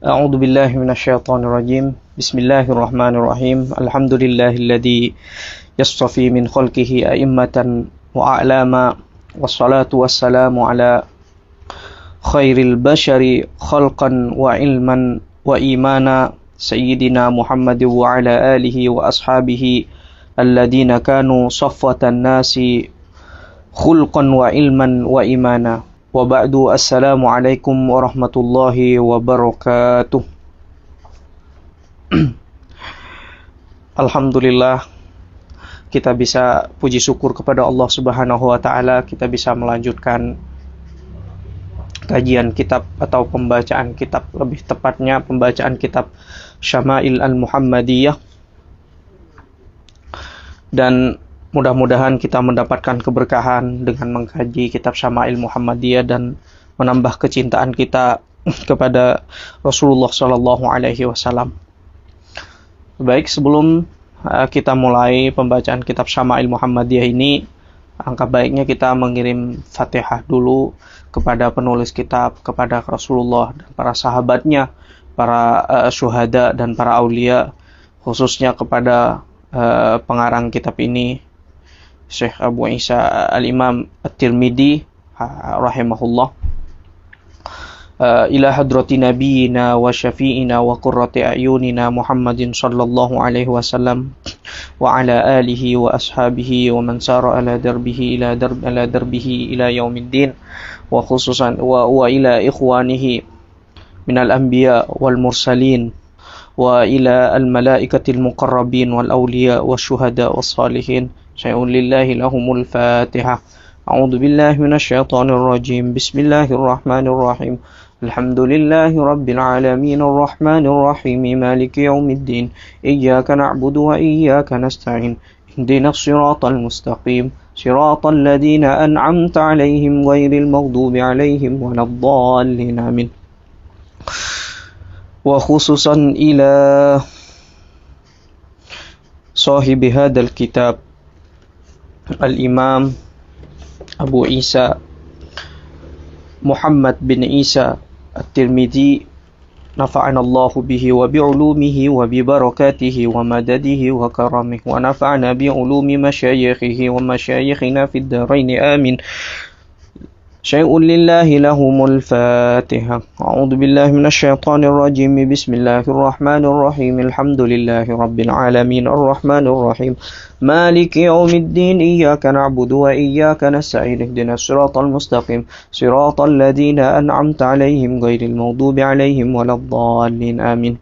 أعوذ بالله من الشيطان الرجيم بسم الله الرحمن الرحيم الحمد لله الذي يصطفي من خلقه أئمة وأعلاما والصلاة والسلام على خير البشر خلقا وعلما وإيمانا سيدنا محمد وعلى آله وأصحابه الذين كانوا صفوة الناس خلقا وعلما وإيمانا وبعد السلام عليكم ورحمة الله وبركاته. Alhamdulillah, kita bisa puji syukur kepada Allah Subhanahu wa taala, kita bisa melanjutkan kajian kitab atau pembacaan kitab, lebih tepatnya pembacaan kitab Syama'il Al-Muhammadiyah, dan mudah-mudahan kita mendapatkan keberkahan dengan mengkaji kitab Syama'il Muhammadiyah dan menambah kecintaan kita kepada Rasulullah Sallallahu Alaihi Wasallam. Baik, sebelum kita mulai pembacaan kitab Syama'il Muhammadiyah ini, angka baiknya kita mengirim Fatihah dulu kepada penulis kitab, kepada Rasulullah dan para sahabatnya, para syuhada dan para aulia, khususnya kepada pengarang kitab ini, Syekh Abu Isa Al-Imam At-Tirmidzi rahimahullah. Ila hadrati nabiyina wa syafi'ina wa qurrati a'yunina Muhammadin sallallahu alaihi wasallam wa ala alihi wa ashabihi wa man sara ala darbihi ila darbihi ila yaumiddin, wa khususan wa ila ikhwanihi minal anbiya wal mursalin wa ila al malaikatil muqarrabin wal awliya wasyuhada was salihin. Syai'un lillahi lahumul Fatihah. A'udzu billahi minasy syaithanir rajim. Bismillahirrahmanirrahim. Alhamdulillahi rabbil alamin arrahmanir rahim maliki yaumiddin. Iyyaka na'budu wa iyyaka nasta'in. Ihdinas siratal mustaqim. Siratal ladzina an'amta 'alaihim ghairil maghdubi 'alaihim waladdallin. Amin. Wa khususan ila sahibi hadzal kitab Al-Imam Abu Isa Muhammad bin Isa At-Tirmidzi, nafa'ana Allahu bihi wa bi'ulumihi wa bi barakatihi wa madadihi wa karamihi wa nafa'ana bi ulumi masyayikhihi wa masyayikhina fid dharain. Amin. Syai'un lillahi lahumul Fatihah. A'udzu billahi minasy syaithanir rajim. Bismillahirrahmanirrahim. Alhamdulillahi rabbil alamin arrahmanir rahim maliki yaumiddin. Iyyaka na'budu wa iyyaka nasta'in. Ihdinas siratal mustaqim. Siratal ladzina an'amta 'alaihim ghairil maghdubi 'alaihim waladdallin. Amin.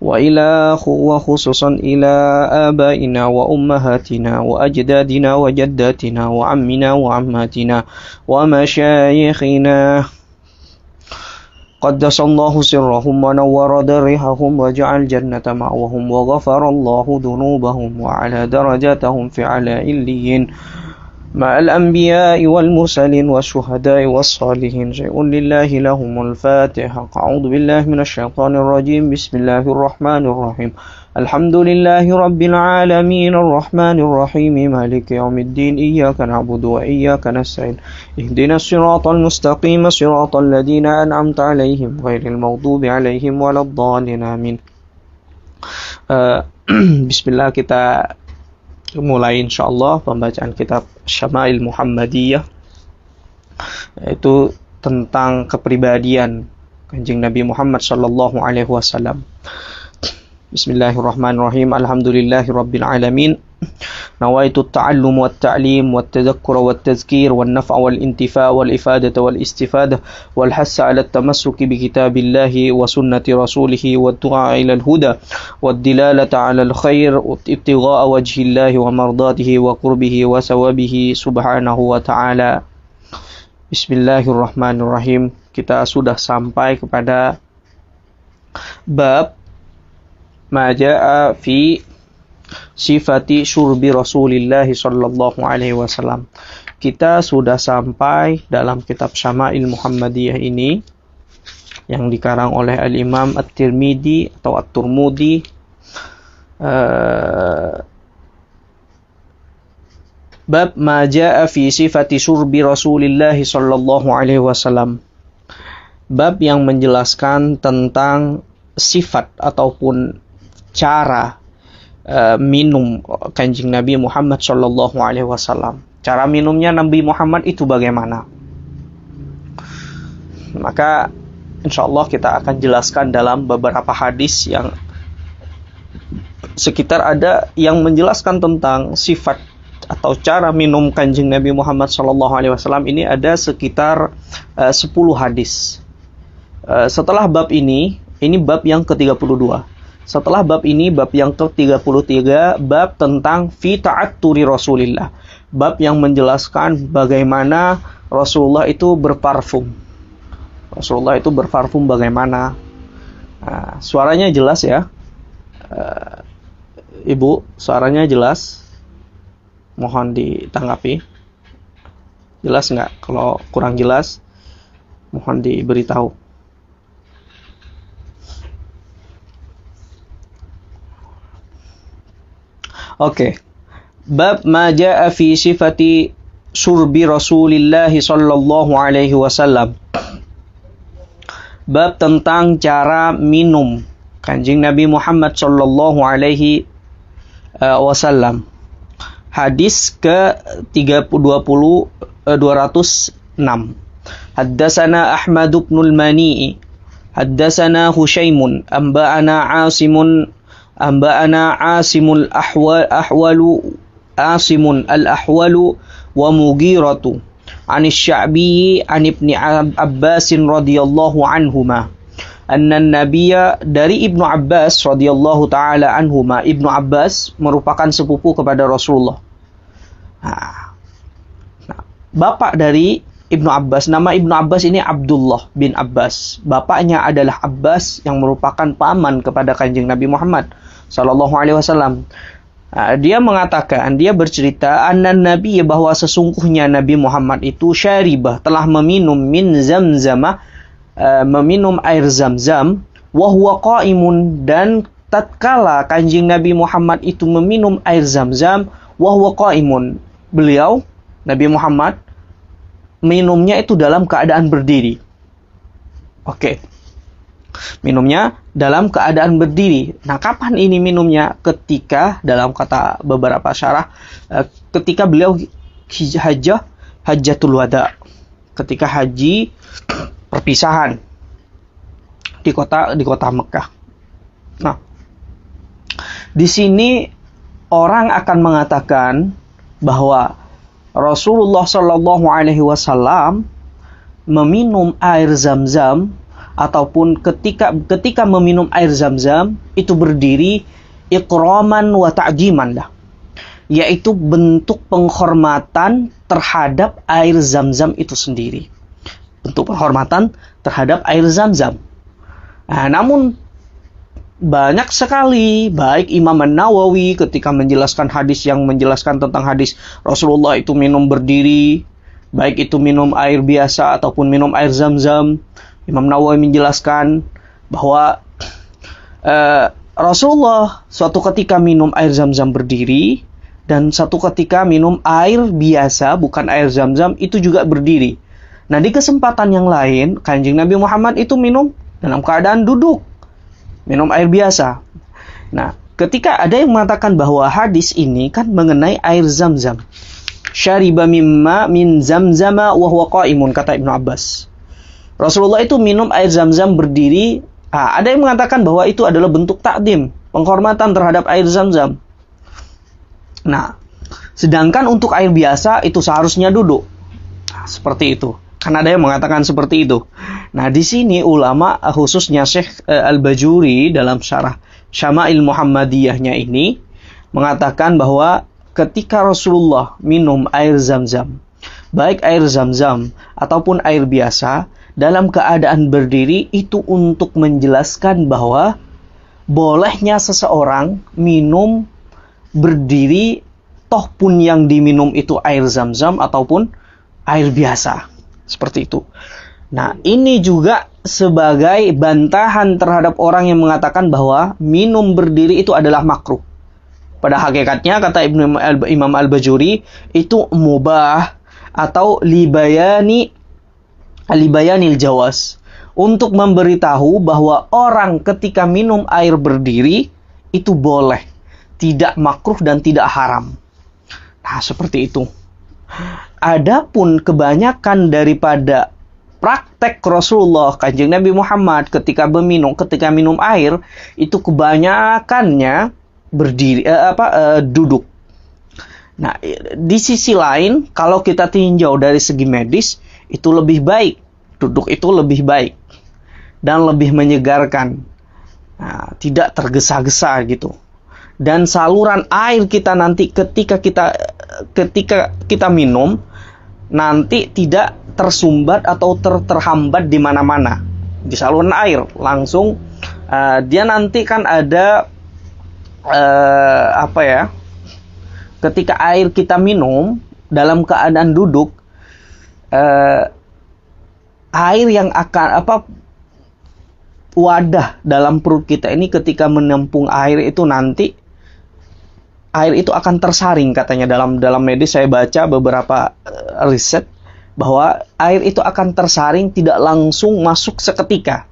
وخصوصا إلى آبائنا وأمهاتنا وأجدادنا وجداتنا وعمنا وعماتنا ومشايخنا قدس الله سرهم ونور ضريحهم وجعل الجنة مأواهم وغفر الله ذنوبهم وعلى درجاتهم في أعلى عليين مع الأنبياء والمرسلين والشهداء والصالحين. شيء لله لهم الفاتحة. أعوذ بالله من الشيطان الرجيم. بسم الله الرحمن الرحيم. الحمد لله رب العالمين الرحمن الرحيم مالك يوم الدين. إياك نعبد وإياك نستعين. اهدنا الصراط المستقيم صراط الذين أنعمت عليهم غير المغضوب عليهم ولا الضالين. آمين. Bismillah, kita mulai insyaallah pembacaan kitab Syama'il Muhammadiyah, yaitu tentang kepribadian Kanjeng Nabi Muhammad sallallahu alaihi wasallam. Bismillahirrahmanirrahim. Alhamdulillahi rabbil alamin. Nawaitu at-ta'allum wat-ta'lim wat-tadhakkur wat-tadhkir wan-naf'a wal-intifa' wal-ifadata wal-istifada wal-hass 'ala at-tamassuk bi kitabillahi wa sunnati rasulih wad-du'a ila al-huda wad-dilalata 'ala al-khair ibtigha'a wajhillahi wa mardatihi wa qurbihi wa sawabihi subhanahu wa ta'ala. Bismillahirrahmanirrahim. Kita sudah sampai kepada bab ma jaa fi sifati syurbi Rasulillah sallallahu alaihi wasallam. Kita sudah sampai dalam kitab Syama'il Muhammadiyah ini yang dikarang oleh Al-Imam At-Tirmidzi atau At-Turmudi, bab ma jaa fi sifati syurbi Rasulillah sallallahu alaihi wasallam. bab yang menjelaskan tentang sifat ataupun cara minum Kanjeng Nabi Muhammad sallallahu alaihi wasallam. Cara minumnya Nabi Muhammad itu bagaimana? Maka insyaallah kita akan jelaskan dalam beberapa hadis yang sekitar ada yang menjelaskan tentang sifat atau cara minum Kanjeng Nabi Muhammad sallallahu alaihi wasallam. Ini ada sekitar 10 hadis. Setelah bab ini bab yang ke-32. Setelah bab ini bab yang ke-33, bab tentang fi ta'atturi Rasulillah. Bab yang menjelaskan bagaimana Rasulullah itu berparfum. Rasulullah itu berparfum bagaimana? Suaranya jelas ya? Ibu, suaranya jelas? Mohon ditanggapi. Jelas nggak? Kalau kurang jelas, mohon diberitahu. Oke. Bab ma jaa fi sifati surbi Rasulillah sallallahu alaihi wasallam. Bab tentang cara minum Kanjeng Nabi Muhammad sallallahu alaihi wasallam. Hadis ke-206. Haddatsana Ahmad bin al-Mani'i, haddatsana Hushaimun, anba'ana Asimul al-Ahwalu wa Mughiratu an Asy-Sya'bi an Ibni Abbas radhiyallahu anhuma. Anna Nabiyya, dari Ibnu Abbas radhiyallahu taala anhuma. Ibnu Abbas merupakan sepupu kepada Rasulullah. Nah, bapak dari Ibnu Abbas, nama Ibnu Abbas ini Abdullah bin Abbas. Bapaknya adalah Abbas yang merupakan paman kepada Kanjeng Nabi Muhammad sallallahu alaihi wasallam. Dia mengatakan, dia bercerita, anna Nabi, bahwa sesungguhnya Nabi Muhammad itu syaribah, telah meminum min zamzama, meminum air zam-zam, wa huwa qaimun, dan tatkala Kanjeng Nabi Muhammad itu meminum air zam-zam, wa huwa qaimun, beliau Nabi Muhammad minumnya itu dalam keadaan berdiri. Oke. Minumnya dalam keadaan berdiri. Nah, kapan ini minumnya? Ketika, dalam kata beberapa syarah, ketika beliau hajjatul wada, ketika haji perpisahan di kota Mekah. Nah, di sini orang akan mengatakan bahwa Rasulullah Shallallahu Alaihi Wasallam meminum air zam-zam, ataupun ketika meminum air zam-zam itu berdiri ikraman wa ta'jiman dah, yaitu bentuk penghormatan terhadap air zam-zam itu sendiri, bentuk penghormatan terhadap air zam-zam. Nah, namun banyak sekali, baik Imam An-Nawawi ketika menjelaskan hadis yang menjelaskan tentang hadis Rasulullah itu minum berdiri, baik itu minum air biasa ataupun minum air zam-zam, Imam Nawawi menjelaskan bahwa Rasulullah suatu ketika minum air zam-zam berdiri, dan satu ketika minum air biasa, bukan air zam-zam, itu juga berdiri. Nah, di kesempatan yang lain, Kanjeng Nabi Muhammad itu minum dalam keadaan duduk, minum air biasa. Nah, ketika ada yang mengatakan bahwa hadis ini kan mengenai air zam-zam, syariba mimma min zamzama wa huwa qaimun, kata Ibnu Abbas. Rasulullah itu minum air zam-zam berdiri. Ada yang mengatakan bahwa itu adalah bentuk takdim, penghormatan terhadap air zam-zam. Nah, sedangkan untuk air biasa itu seharusnya duduk. Seperti itu. Kan ada yang mengatakan seperti itu. Nah, di sini ulama, khususnya Syekh Al-Bajuri dalam syarah Syama'il Muhammadiyahnya ini mengatakan bahwa ketika Rasulullah minum air zam-zam, baik air zam-zam ataupun air biasa, dalam keadaan berdiri, itu untuk menjelaskan bahwa bolehnya seseorang minum berdiri, toh pun yang diminum itu air zam-zam ataupun air biasa. Seperti itu. Nah, ini juga sebagai bantahan terhadap orang yang mengatakan bahwa minum berdiri itu adalah makruh. Pada hakikatnya, kata Imam Al-Bajuri, itu mubah atau libayanil jawas, untuk memberitahu bahwa orang ketika minum air berdiri itu boleh, tidak makruh dan tidak haram. Nah, seperti itu. Adapun kebanyakan daripada praktek Rasulullah Kanjeng Nabi Muhammad ketika minum air itu kebanyakannya berdiri duduk. Nah, di sisi lain kalau kita tinjau dari segi medis itu lebih baik. Duduk itu lebih baik dan lebih menyegarkan. Nah, tidak tergesa-gesa gitu. Dan saluran air kita nanti ketika kita minum nanti tidak tersumbat atau terhambat di mana-mana di saluran air. Langsung dia nanti kan ada ketika air kita minum dalam keadaan duduk, air yang akan wadah dalam perut kita ini ketika menampung air itu nanti air itu akan tersaring, katanya dalam medis. Saya baca beberapa riset bahwa air itu akan tersaring, tidak langsung masuk seketika.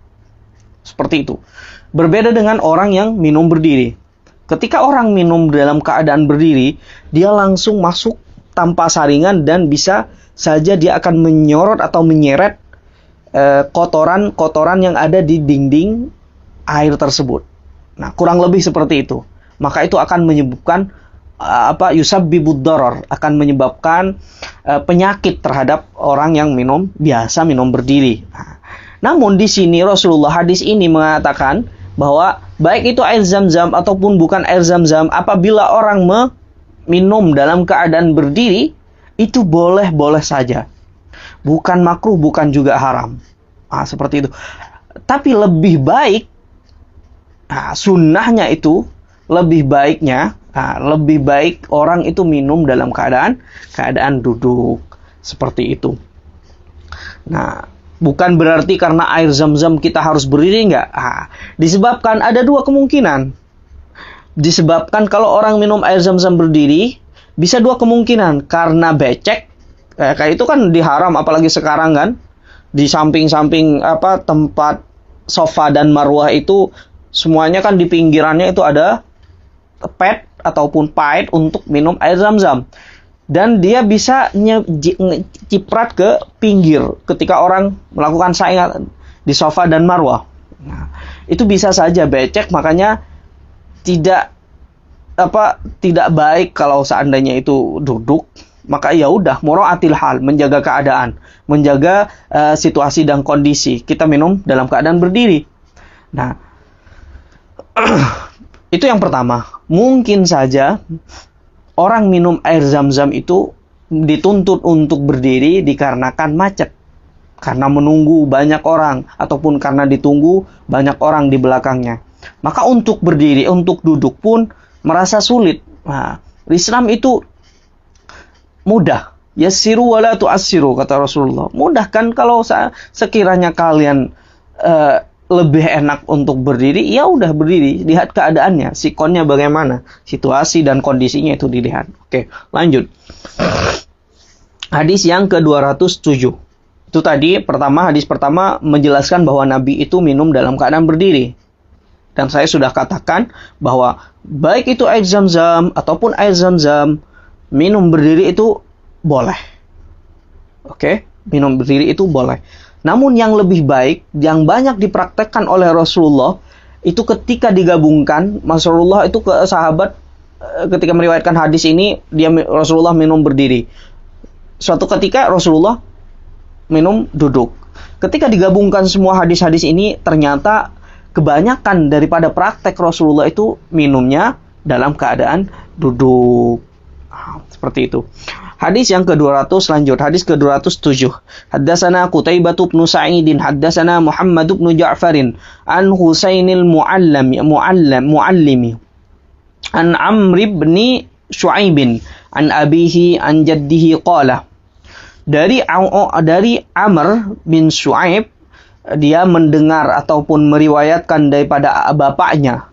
Seperti itu. Berbeda dengan orang yang minum berdiri. Ketika orang minum dalam keadaan berdiri, dia langsung masuk tanpa saringan dan bisa saja dia akan menyorot atau menyeret kotoran yang ada di dinding air tersebut. Nah, kurang lebih seperti itu. Maka itu akan menyebabkan yusabbibud darar, akan menyebabkan penyakit terhadap orang yang biasa minum berdiri. Nah, namun di sini Rasulullah hadis ini mengatakan bahwa baik itu air zam-zam ataupun bukan air zam-zam, apabila orang minum dalam keadaan berdiri itu boleh-boleh saja. Bukan makruh, bukan juga haram. Nah, seperti itu. Tapi lebih baik, sunnahnya itu lebih baik orang itu minum dalam keadaan duduk. Seperti itu. Nah, bukan berarti karena air zam-zam kita harus berdiri, enggak. Disebabkan ada dua kemungkinan. Disebabkan kalau orang minum air zam-zam berdiri, bisa dua kemungkinan. Karena becek, kayak itu kan diharam, apalagi sekarang kan. Di samping-samping tempat sofa dan marwah itu semuanya kan di pinggirannya itu ada pet ataupun pait untuk minum air zam-zam. Dan dia bisa ciprat ke pinggir ketika orang melakukan sa'i di sofa dan marwah. Nah, itu bisa saja becek, makanya tidak baik kalau seandainya itu duduk. Maka ya udah, mura'atil hal, menjaga keadaan, menjaga situasi dan kondisi. Kita minum dalam keadaan berdiri. Nah, itu yang pertama. Mungkin saja orang minum air zam-zam itu dituntut untuk berdiri dikarenakan macet. Karena menunggu banyak orang, ataupun karena ditunggu banyak orang di belakangnya. Maka untuk berdiri, untuk duduk pun merasa sulit. Nah, Islam itu mudah. Yassiru wala tu'assiru, kata Rasulullah. Mudah kan kalau sekiranya kalian lebih enak untuk berdiri, ya udah berdiri. Lihat keadaannya, sikonnya bagaimana, situasi dan kondisinya itu dilihat. Oke, lanjut. Hadis yang ke-207. Itu tadi hadis pertama menjelaskan bahwa Nabi itu minum dalam keadaan berdiri. Dan saya sudah katakan bahwa baik itu air zam-zam ataupun air zam-zam, minum berdiri itu boleh. Oke, minum berdiri itu boleh. Namun yang lebih baik, yang banyak dipraktekkan oleh Rasulullah, itu ketika digabungkan, Rasulullah itu ke sahabat ketika meriwayatkan hadis ini, Rasulullah minum berdiri. Suatu ketika Rasulullah minum duduk. Ketika digabungkan semua hadis-hadis ini, ternyata kebanyakan daripada praktek Rasulullah itu minumnya dalam keadaan duduk. Seperti itu. Hadis yang ke-200 lanjut. Hadis ke-207. Haddatsana Qutaibah bin Sa'idin, haddatsana Muhammad bin Ja'farin, an Husainil Muallimi, an Amr bin Shu'aib, an abihi, an jaddihi qala. Dari Amr bin Shu'aib, dia mendengar ataupun meriwayatkan daripada bapaknya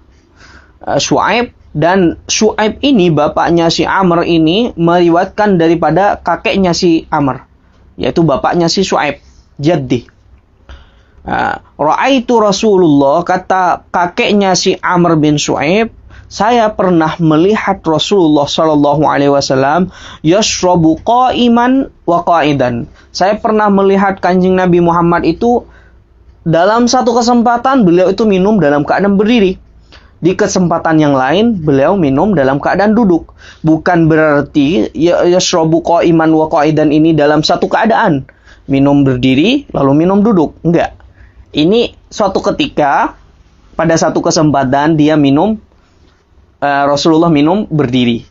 Shu'aib. Dan Shu'aib ini, bapaknya si Amr ini, meriwayatkan daripada kakeknya si Amr, yaitu bapaknya si Shu'aib, Jaddi. Ra'aitu Rasulullah, kata kakeknya si Amr bin Shu'aib, saya pernah melihat Rasulullah sallallahu alaihi wasallam yashrabu qa'iman wa qa'idan. Saya pernah melihat Kanjeng Nabi Muhammad itu dalam satu kesempatan beliau itu minum dalam keadaan berdiri. Di kesempatan yang lain beliau minum dalam keadaan duduk. Bukan berarti yashrabu qa'iman wa qa'idan ini dalam satu keadaan. Minum berdiri lalu minum duduk. Enggak. Ini suatu ketika pada satu kesempatan dia minum, Rasulullah minum berdiri.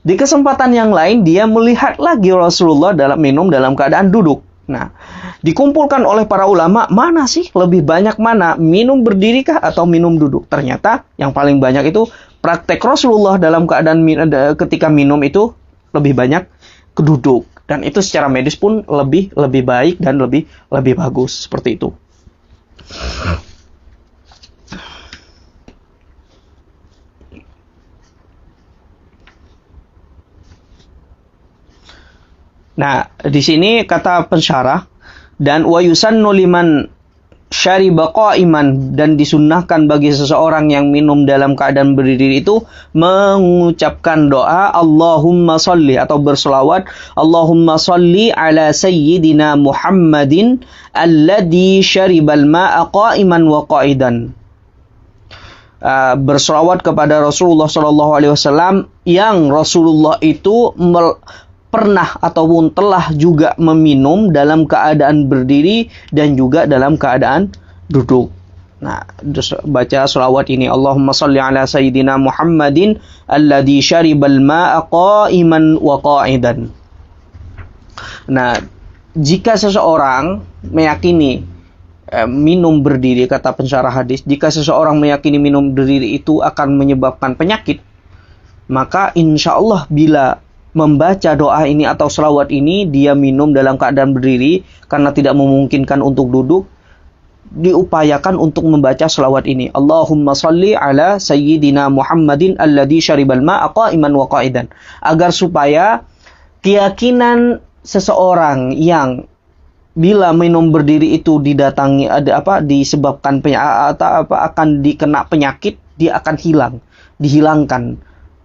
Di kesempatan yang lain dia melihat lagi Rasulullah minum dalam keadaan duduk. Nah, dikumpulkan oleh para ulama, mana sih lebih banyak mana? Minum berdiri kah atau minum duduk? Ternyata yang paling banyak itu praktek Rasulullah dalam keadaan ketika minum itu lebih banyak keduduk. Dan itu secara medis pun lebih baik dan lebih bagus seperti itu. Nah, di sini kata pensyarah, dan wa yusannu liman syariba qa'iman, dan disunnahkan bagi seseorang yang minum dalam keadaan berdiri itu mengucapkan doa Allahumma sholli, atau berselawat Allahumma sholli ala sayyidina Muhammadin alladhi syaribal ma'a qa'iman wa qa'idan. Berselawat kepada Rasulullah sallallahu alaihi wasallam yang Rasulullah itu pernah ataupun telah juga meminum dalam keadaan berdiri dan juga dalam keadaan duduk. Nah, baca selawat ini Allahumma sholli ala sayyidina Muhammadin alladhi syaribal ma'a qa'iman wa qa'idan. Nah, jika seseorang meyakini minum berdiri, kata pensyarah hadis, jika seseorang meyakini minum berdiri itu akan menyebabkan penyakit, maka insya Allah bila membaca doa ini atau selawat ini dia minum dalam keadaan berdiri karena tidak memungkinkan untuk duduk, diupayakan untuk membaca selawat ini Allahumma sholli ala sayyidina Muhammadin alladhi syaribal ma'a qa'iman wa qa'idan, agar supaya keyakinan seseorang yang bila minum berdiri itu didatangi disebabkan akan dikena penyakit, dia akan dihilangkan.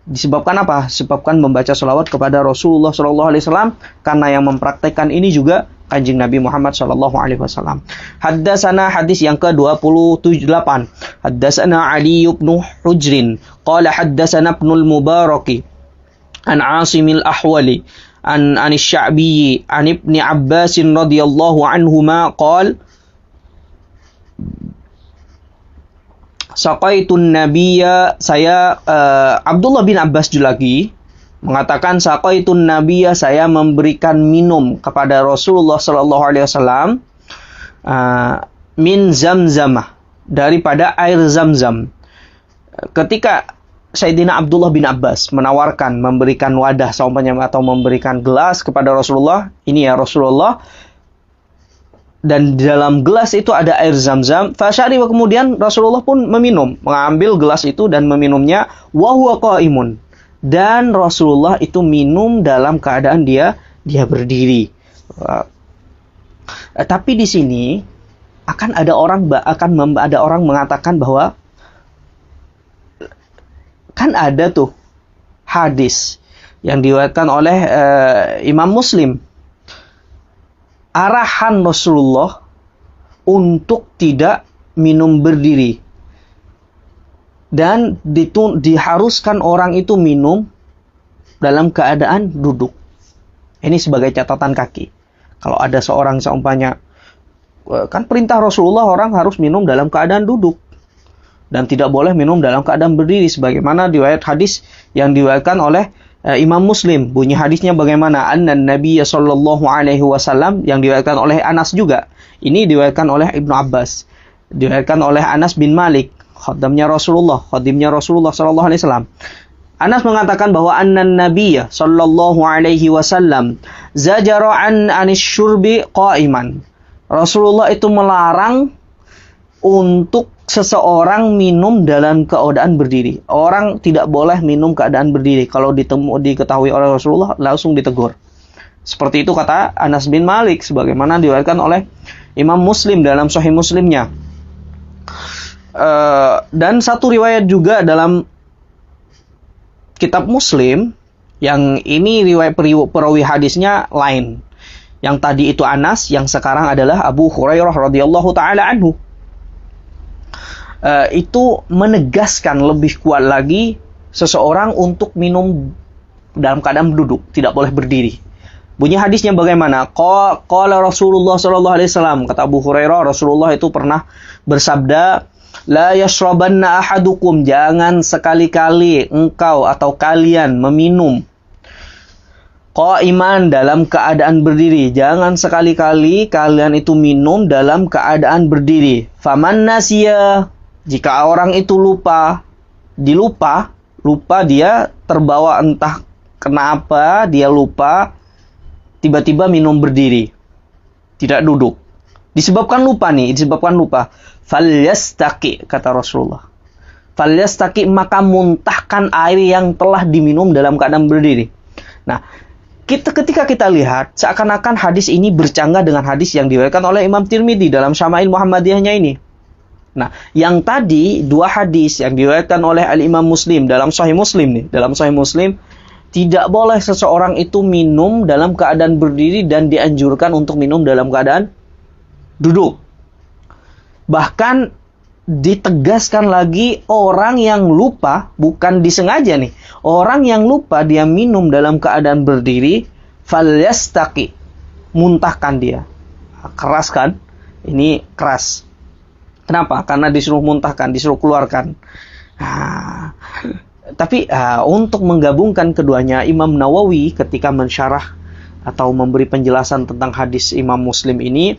Disebabkan apa? Disebabkan membaca selawat kepada Rasulullah sallallahu alaihi wasallam, karena yang mempraktekkan ini juga Kanjeng Nabi Muhammad sallallahu alaihi wasallam. Haddatsana, hadis yang ke-28. Haddatsana Ali bin Hujrin qala haddatsana Ibnul Mubaraki an Asimil Ahwali an Asy-Sya'bi an Ibni Abbas radhiyallahu anhuma qala Saqaitun Nabiyya, saya Abdullah bin Abbas lagi mengatakan Saqaitun Nabiyya, saya memberikan minum kepada Rasulullah sallallahu alaihi wasallam min Zamzamah, daripada air Zamzam. Ketika Sayyidina Abdullah bin Abbas memberikan wadah atau memberikan gelas kepada Rasulullah, ini ya Rasulullah, dan di dalam gelas itu ada air Zamzam. Fasyariba, kemudian Rasulullah pun mengambil gelas itu dan meminumnya. Wa huwa qaimun, dan Rasulullah itu minum dalam keadaan dia berdiri. Tapi di sini akan ada orang mengatakan bahwa kan ada tuh hadis yang diriwayatkan oleh Imam Muslim, arahan Rasulullah untuk tidak minum berdiri dan diharuskan orang itu minum dalam keadaan duduk. Ini sebagai catatan kaki. Kalau ada seorang seumpamanya, kan perintah Rasulullah orang harus minum dalam keadaan duduk dan tidak boleh minum dalam keadaan berdiri, sebagaimana riwayat hadis yang diriwayatkan oleh Imam Muslim. Bunyi hadisnya bagaimana? Annan Nabiy sallallahu alaihi wasallam, yang diriwayatkan oleh Anas juga. Ini diriwayatkan oleh Ibnu Abbas. Diriwayatkan oleh Anas bin Malik, khadimnya Rasulullah sallallahu alaihi wasallam. Anas mengatakan bahwa annan Nabiy sallallahu alaihi wasallam zajara anis syurbi qa'iman. Rasulullah itu melarang untuk seseorang minum dalam keadaan berdiri. Orang tidak boleh minum keadaan berdiri. Kalau diketahui oleh Rasulullah, langsung ditegur. Seperti itu kata Anas bin Malik, sebagaimana diriwayatkan oleh Imam Muslim dalam Sahih Muslimnya. Dan satu riwayat juga dalam kitab Muslim, yang ini riwayat perawi hadisnya lain. Yang tadi itu Anas, yang sekarang adalah Abu Hurairah radhiyallahu taala anhu. Itu menegaskan lebih kuat lagi seseorang untuk minum dalam keadaan duduk, tidak boleh berdiri. Bunyi hadisnya bagaimana? Qala Rasulullah sallallahu alaihi wasallam, kata Abu Hurairah, Rasulullah itu pernah bersabda, la yashrabanna ahadukum, jangan sekali-kali engkau atau kalian meminum qa'iman, dalam keadaan berdiri. Jangan sekali-kali kalian itu minum dalam keadaan berdiri. Faman nasiya, jika orang itu lupa dia terbawa entah kenapa dia lupa, tiba-tiba minum berdiri, tidak duduk. Disebabkan lupa. Falyastaqi, kata Rasulullah. Falyastaqi, maka muntahkan air yang telah diminum dalam keadaan berdiri. Nah, ketika kita lihat, seakan-akan hadis ini bercanggah dengan hadis yang diriwayatkan oleh Imam Tirmidzi dalam Syama'il Muhammadiyahnya ini. Nah, yang tadi dua hadis yang diriwayatkan oleh Al-Imam Muslim dalam Sahih Muslim nih, dalam Sahih Muslim, tidak boleh seseorang itu minum dalam keadaan berdiri dan dianjurkan untuk minum dalam keadaan duduk. Bahkan ditegaskan lagi, orang yang lupa, bukan disengaja nih, orang yang lupa dia minum dalam keadaan berdiri, falyastaqi, muntahkan dia. Keras kan? Ini keras. Kenapa? Karena disuruh muntahkan, disuruh keluarkan. Tapi untuk menggabungkan keduanya, Imam Nawawi ketika mensyarah atau memberi penjelasan tentang hadis Imam Muslim ini,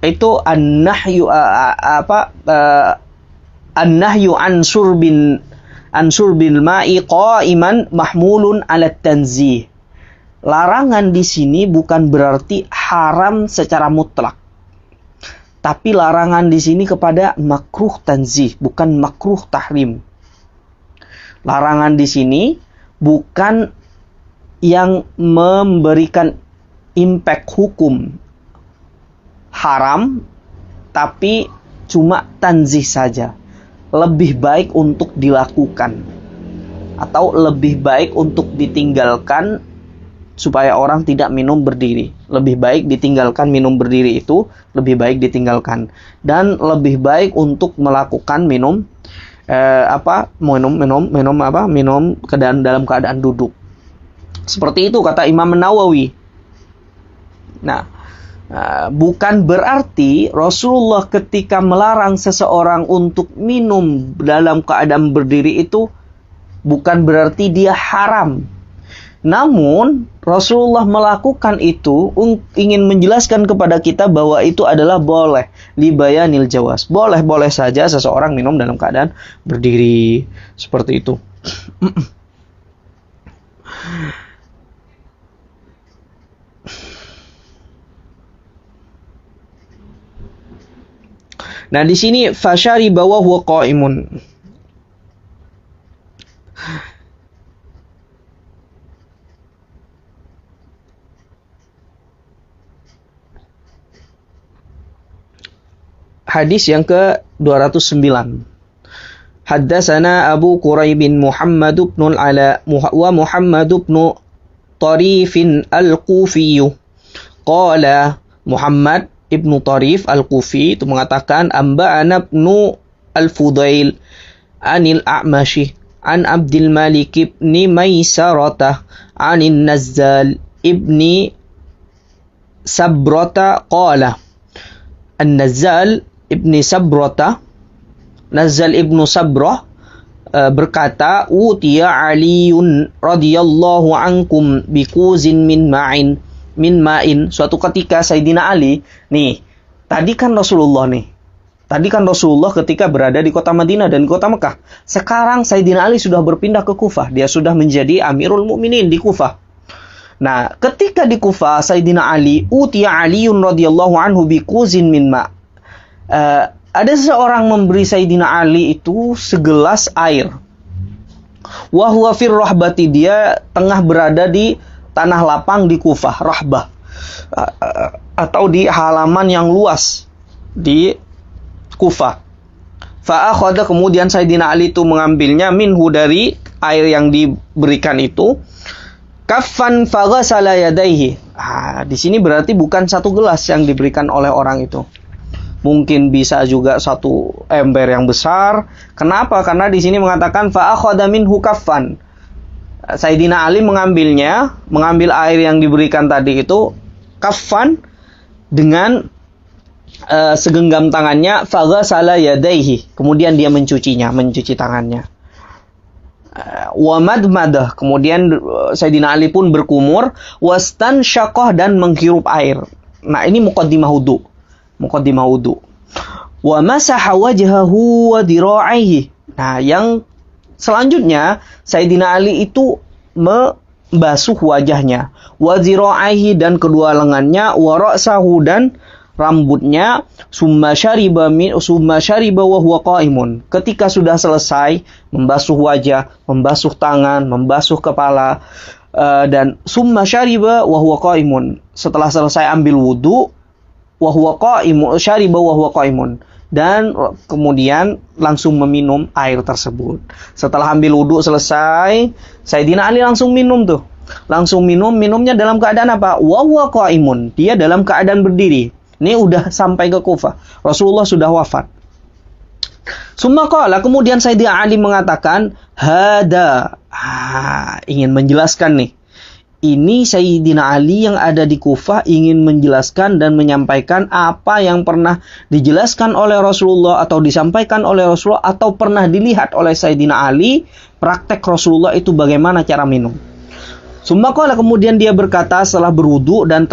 itu an-nahyu an surbil ma'i qa'iman mahmulun 'ala tanzih. Larangan di sini bukan berarti haram secara mutlak. Tapi larangan di sini kepada makruh tanzih, bukan makruh tahrim. Larangan di sini bukan yang memberikan impact hukum haram, tapi cuma tanzih saja. Lebih baik untuk dilakukan atau lebih baik untuk ditinggalkan supaya orang tidak minum berdiri. Lebih baik ditinggalkan minum berdiri itu, lebih baik ditinggalkan. Dan lebih baik untuk melakukan minum dalam keadaan duduk. Seperti itu kata Imam Nawawi. Nah, bukan berarti Rasulullah ketika melarang seseorang untuk minum dalam keadaan berdiri itu bukan berarti dia haram. Namun Rasulullah melakukan itu ingin menjelaskan kepada kita bahwa itu adalah boleh, libayanil jawaz. Boleh-boleh saja seseorang minum dalam keadaan berdiri. Seperti itu. Nah, di sini fasyariba wa huwa qa'imun. Hadis yang ke-209. Haddatsana Abu Quraib bin Muhammad bin Ala wa Muhammad bin Tarif al-Kufi. Qala Muhammad Ibnu Tarif Al-Kufi itu mengatakan Amba'ana ibnu Al-Fudail Anil A'mashi An Abdul Malik ibni Maisarata Anin Nazzal ibni Sabrata Qala An-Nazzal ibni Sabrata, Nazzal ibnu Sabrah berkata, Utiya Aliun radhiyallahu ankum bikuzin min ma'in. Suatu ketika Sayyidina Ali, tadi kan Rasulullah ketika berada di kota Madinah dan kota Mekah. Sekarang Sayyidina Ali sudah berpindah ke Kufah. Dia sudah menjadi Amirul Mukminin di Kufah. Nah, ketika di Kufah, Sayyidina Ali, Utiya Aliun radhiyallahu anhu bikuzin min ma'. Ada seseorang memberi Sayyidina Ali itu segelas air. Wa huwa fir rahbati, dia tengah berada di tanah lapang di Kufah, rahbah. atau di halaman yang luas di Kufah. Fa'akhadha, kemudian Sayyidina Ali itu mengambilnya minhu, dari air yang diberikan itu, kaffan faghasala yadayhi. Di sini berarti bukan satu gelas yang diberikan oleh orang itu. Mungkin bisa juga satu ember yang besar. Kenapa? Karena di sini mengatakan fa'akhadha minhu kaffan. Sayyidina Ali mengambil air yang diberikan tadi itu kaffan, dengan segenggam tangannya, faghasala yadayhi, kemudian dia mencuci tangannya. Wa madmadah, kemudian Sayyidina Ali pun berkumur, wastansyaqah, dan menghirup air. Nah, ini muqaddimah wudu. Wa masaha wajhahu wa dira'aihi. Nah, yang selanjutnya Sayyidina Ali itu membasuh wajahnya, wa dira'aihi, dan kedua lengannya, wa ra'sahu, dan rambutnya, summa syariba wa huwa qaimun. Ketika sudah selesai membasuh wajah, membasuh tangan, membasuh kepala, dan summa syariba wa huwa qaimun. Setelah selesai ambil wudu, wa huwa qaimun, syariba wa huwa qaimun, dan kemudian langsung meminum air tersebut. Setelah ambil wudu selesai, Sayyidina Ali langsung minum tuh. Minumnya dalam keadaan apa? Wa huwa qaimun, dia dalam keadaan berdiri. Ini udah sampai ke Kufah. Rasulullah sudah wafat. Summa qala, kemudian Sayyidina Ali mengatakan, hada. Ingin menjelaskan nih. Ini Sayyidina Ali yang ada di Kufah ingin menjelaskan dan menyampaikan apa yang pernah dijelaskan oleh Rasulullah, atau disampaikan oleh Rasulullah, atau pernah dilihat oleh Sayyidina Ali, praktek Rasulullah itu bagaimana cara minum. Summa qala, kemudian dia berkata setelah berwudu dan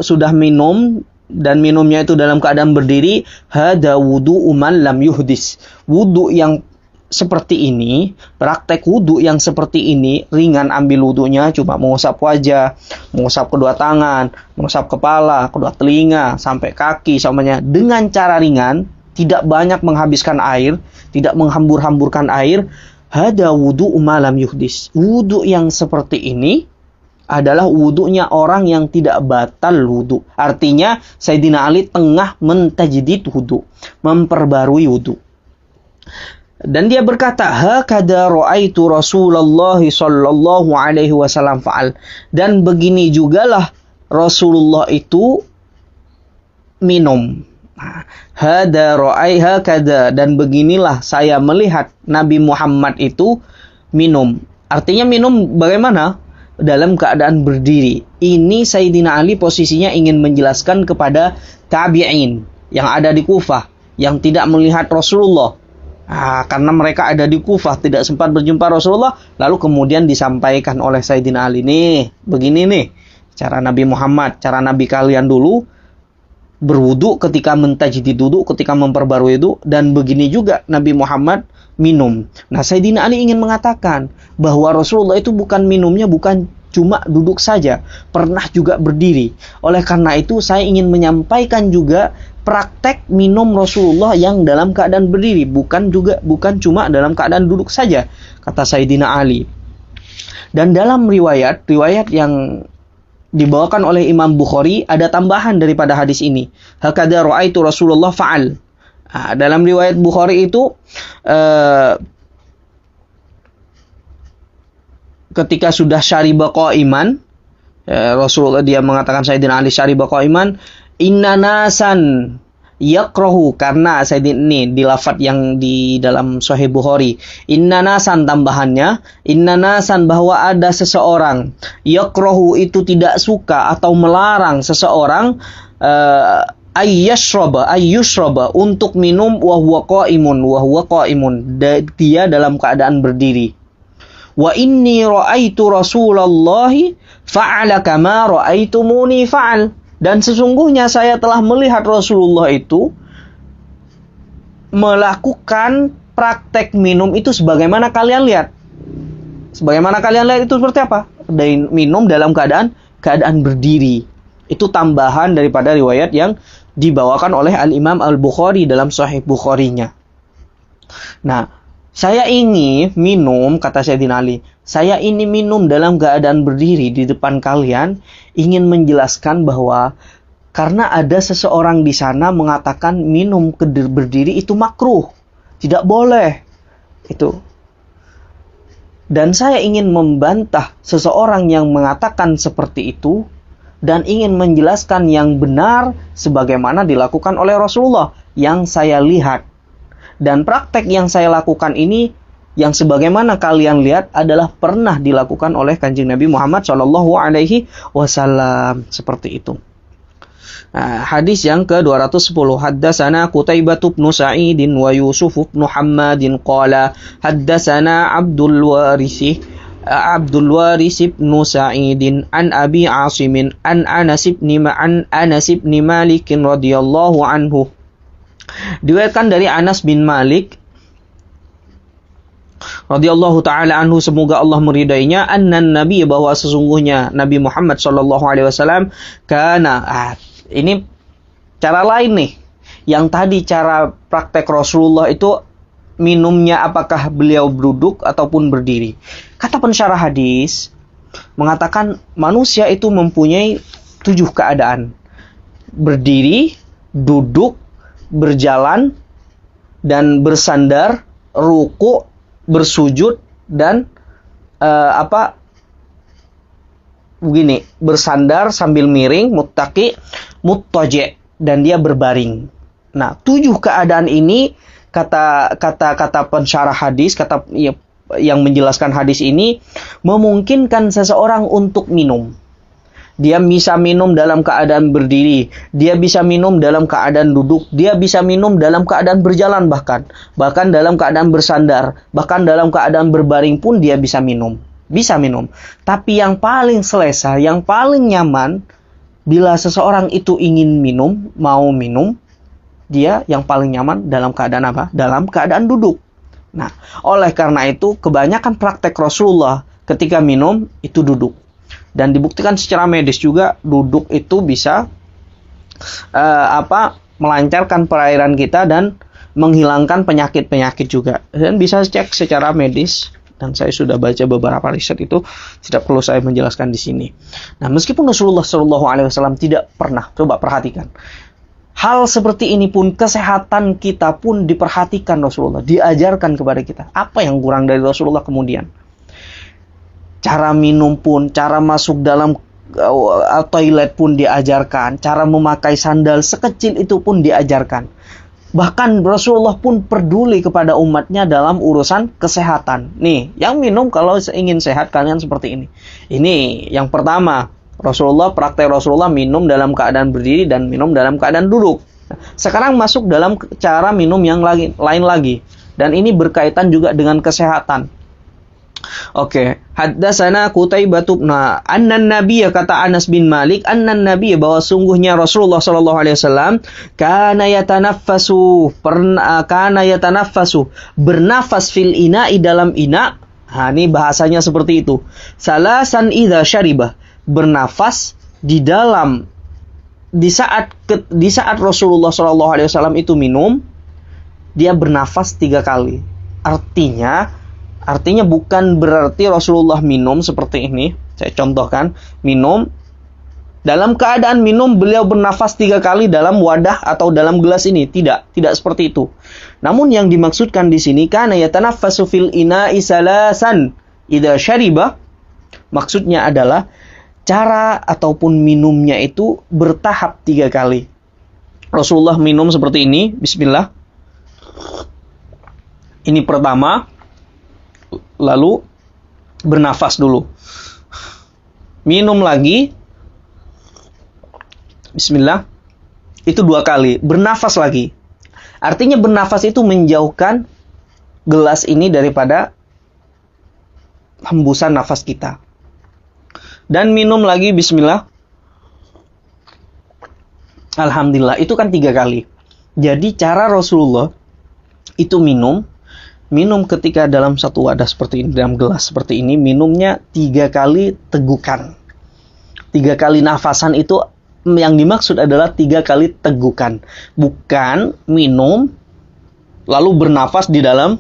sudah minum, dan minumnya itu dalam keadaan berdiri, hada wudu man lam yuhdis. Wudu yang seperti ini, praktek wudu yang seperti ini, ringan ambil wudunya, cuma mengusap wajah, mengusap kedua tangan, mengusap kepala, kedua telinga, sampai kaki semuanya, dengan cara ringan, tidak banyak menghabiskan air, tidak menghambur-hamburkan air. Hada wudu man lam yuhdis. Wudu yang seperti ini adalah wudunya orang yang tidak batal wudu. Artinya Sayyidina Ali tengah mentajdid wudu, memperbarui wudu. Dan dia berkata, hakada ra'aitu Rasulullah sallallahu alaihi wasallam fa'al. Dan begini jugalah Rasulullah itu minum. Hada ra'ai hakada, dan beginilah saya melihat Nabi Muhammad itu minum. Artinya minum bagaimana? Dalam keadaan berdiri. Ini Sayyidina Ali posisinya ingin menjelaskan kepada tabi'in yang ada di Kufah, yang tidak melihat Rasulullah. Karena mereka ada di Kufah, tidak sempat berjumpa Rasulullah, lalu kemudian disampaikan oleh Sayyidina Ali, nih, begini nih, cara Nabi Muhammad, cara Nabi kalian dulu berwudu ketika mentajdid wudu, ketika memperbarui wudu, dan begini juga Nabi Muhammad minum. Nah, Sayyidina Ali ingin mengatakan bahwa Rasulullah itu minumnya bukan cuma duduk saja, pernah juga berdiri. Oleh karena itu saya ingin menyampaikan juga praktek minum Rasulullah yang dalam keadaan berdiri, bukan cuma dalam keadaan duduk saja, kata Sayyidina Ali. Dan dalam riwayat yang dibawakan oleh Imam Bukhari ada tambahan daripada hadis ini. Hakada ra'aitu Rasulullah fa'al. Dalam riwayat Bukhari itu ketika sudah syariba qa'iman, Rasulullah dia mengatakan Sayyidina Ali syariba qa'iman, inna nasan yakrahu, karena ini di lafadz yang di dalam Sahih Bukhari, inna nasan, tambahannya inna nasan, bahwa ada seseorang, yakrahu itu tidak suka atau melarang seseorang, ayyushraba untuk minum, wa huwa qaimun, dia dalam keadaan berdiri. Wa inni ra'aitu Rasulullahi fa'ala kama ra'aitumuni fa'al. Dan sesungguhnya saya telah melihat Rasulullah itu melakukan praktek minum itu sebagaimana kalian lihat. Sebagaimana kalian lihat itu seperti apa? Minum dalam keadaan berdiri. Itu tambahan daripada riwayat yang dibawakan oleh Al-Imam Al-Bukhari dalam Sahih Bukharinya. Nah, Saya ingin minum, kata Sayyidina Ali, saya ini minum dalam keadaan berdiri di depan kalian, ingin menjelaskan bahwa karena ada seseorang di sana mengatakan minum berdiri itu makruh, tidak boleh. Itu. Dan saya ingin membantah seseorang yang mengatakan seperti itu dan ingin menjelaskan yang benar sebagaimana dilakukan oleh Rasulullah yang saya lihat. Dan praktek yang saya lakukan ini, yang sebagaimana kalian lihat adalah pernah dilakukan oleh Kanjeng Nabi Muhammad SAW. Seperti itu. Nah, hadis yang ke-210. Haddatsana Qutaibah bin Sa'idin wa Yusuf bin Hammadin qala haddatsana Abdul Waris bin Sa'idin an Abi Asim an Anas bin Malik radhiyallahu anhu. Diriwayatkan dari Anas bin Malik radhiyallahu taala anhu, semoga Allah meridainya, annan nabi, bahwa sesungguhnya Nabi Muhammad sallallahu alaihi wasallam ini cara lain nih. Yang tadi cara praktek Rasulullah itu minumnya apakah beliau duduk ataupun berdiri. Kata pensyarah hadis mengatakan manusia itu mempunyai 7 keadaan. Berdiri, duduk, berjalan, dan bersandar, ruku, bersujud, dan bersandar sambil miring, muttaqi, muttaji', dan dia berbaring. Nah, 7 keadaan ini kata pensyarah hadis, yang menjelaskan hadis ini memungkinkan seseorang untuk minum. Dia bisa minum dalam keadaan berdiri, dia bisa minum dalam keadaan duduk, dia bisa minum dalam keadaan berjalan, bahkan dalam keadaan bersandar, bahkan dalam keadaan berbaring pun dia bisa minum. Tapi yang paling selesa, yang paling nyaman bila seseorang itu ingin minum, mau minum, dia yang paling nyaman dalam keadaan apa? Dalam keadaan duduk. Nah, oleh karena itu kebanyakan praktek Rasulullah ketika minum itu duduk. Dan dibuktikan secara medis juga duduk itu bisa melancarkan perairan kita dan menghilangkan penyakit-penyakit juga. Dan bisa cek secara medis, dan saya sudah baca beberapa riset itu, tidak perlu saya menjelaskan di sini. Nah, meskipun Rasulullah SAW tidak pernah, coba perhatikan, hal seperti ini pun, kesehatan kita pun diperhatikan Rasulullah, diajarkan kepada kita. Apa yang kurang dari Rasulullah kemudian? Cara minum pun, cara masuk dalam toilet pun diajarkan, cara memakai sandal sekecil itu pun diajarkan. Bahkan Rasulullah pun peduli kepada umatnya dalam urusan kesehatan. Nih, yang minum kalau ingin sehat kalian seperti ini. Ini yang pertama, praktek Rasulullah minum dalam keadaan berdiri dan minum dalam keadaan duduk. Sekarang masuk dalam cara minum yang lain lagi. Dan ini berkaitan juga dengan kesehatan. Oke, haddatsana Qutaibah bin annan nabiy, kata Anas bin Malik, annan nabiy, bahwa sungguhnya Rasulullah sallallahu alaihi wasallam kana yatanaffasu bernafas fil ina'i, dalam ina. Nah, ini bahasanya seperti itu. Salasan idza syaribah, bernafas di saat Rasulullah sallallahu alaihi wasallam itu minum, dia bernafas 3 kali. Artinya bukan berarti Rasulullah minum seperti ini. Saya contohkan, minum. Dalam keadaan minum, beliau bernafas 3 kali dalam wadah atau dalam gelas ini. Tidak seperti itu. Namun yang dimaksudkan di sini, kana yatanaffasu fil ina'i salasan idza syariba, maksudnya adalah cara ataupun minumnya itu bertahap 3 kali. Rasulullah minum seperti ini, bismillah. Ini pertama. Lalu bernafas dulu. Minum lagi. Bismillah. Itu 2 kali. Bernafas lagi. Artinya bernafas itu menjauhkan gelas ini daripada hembusan nafas kita. Dan minum lagi, bismillah. Alhamdulillah. Itu kan 3 kali. Jadi cara Rasulullah itu minum ketika dalam satu wadah seperti ini, dalam gelas seperti ini, minumnya 3 kali tegukan. 3 kali nafasan itu yang dimaksud adalah 3 kali tegukan. Bukan minum lalu bernafas di dalam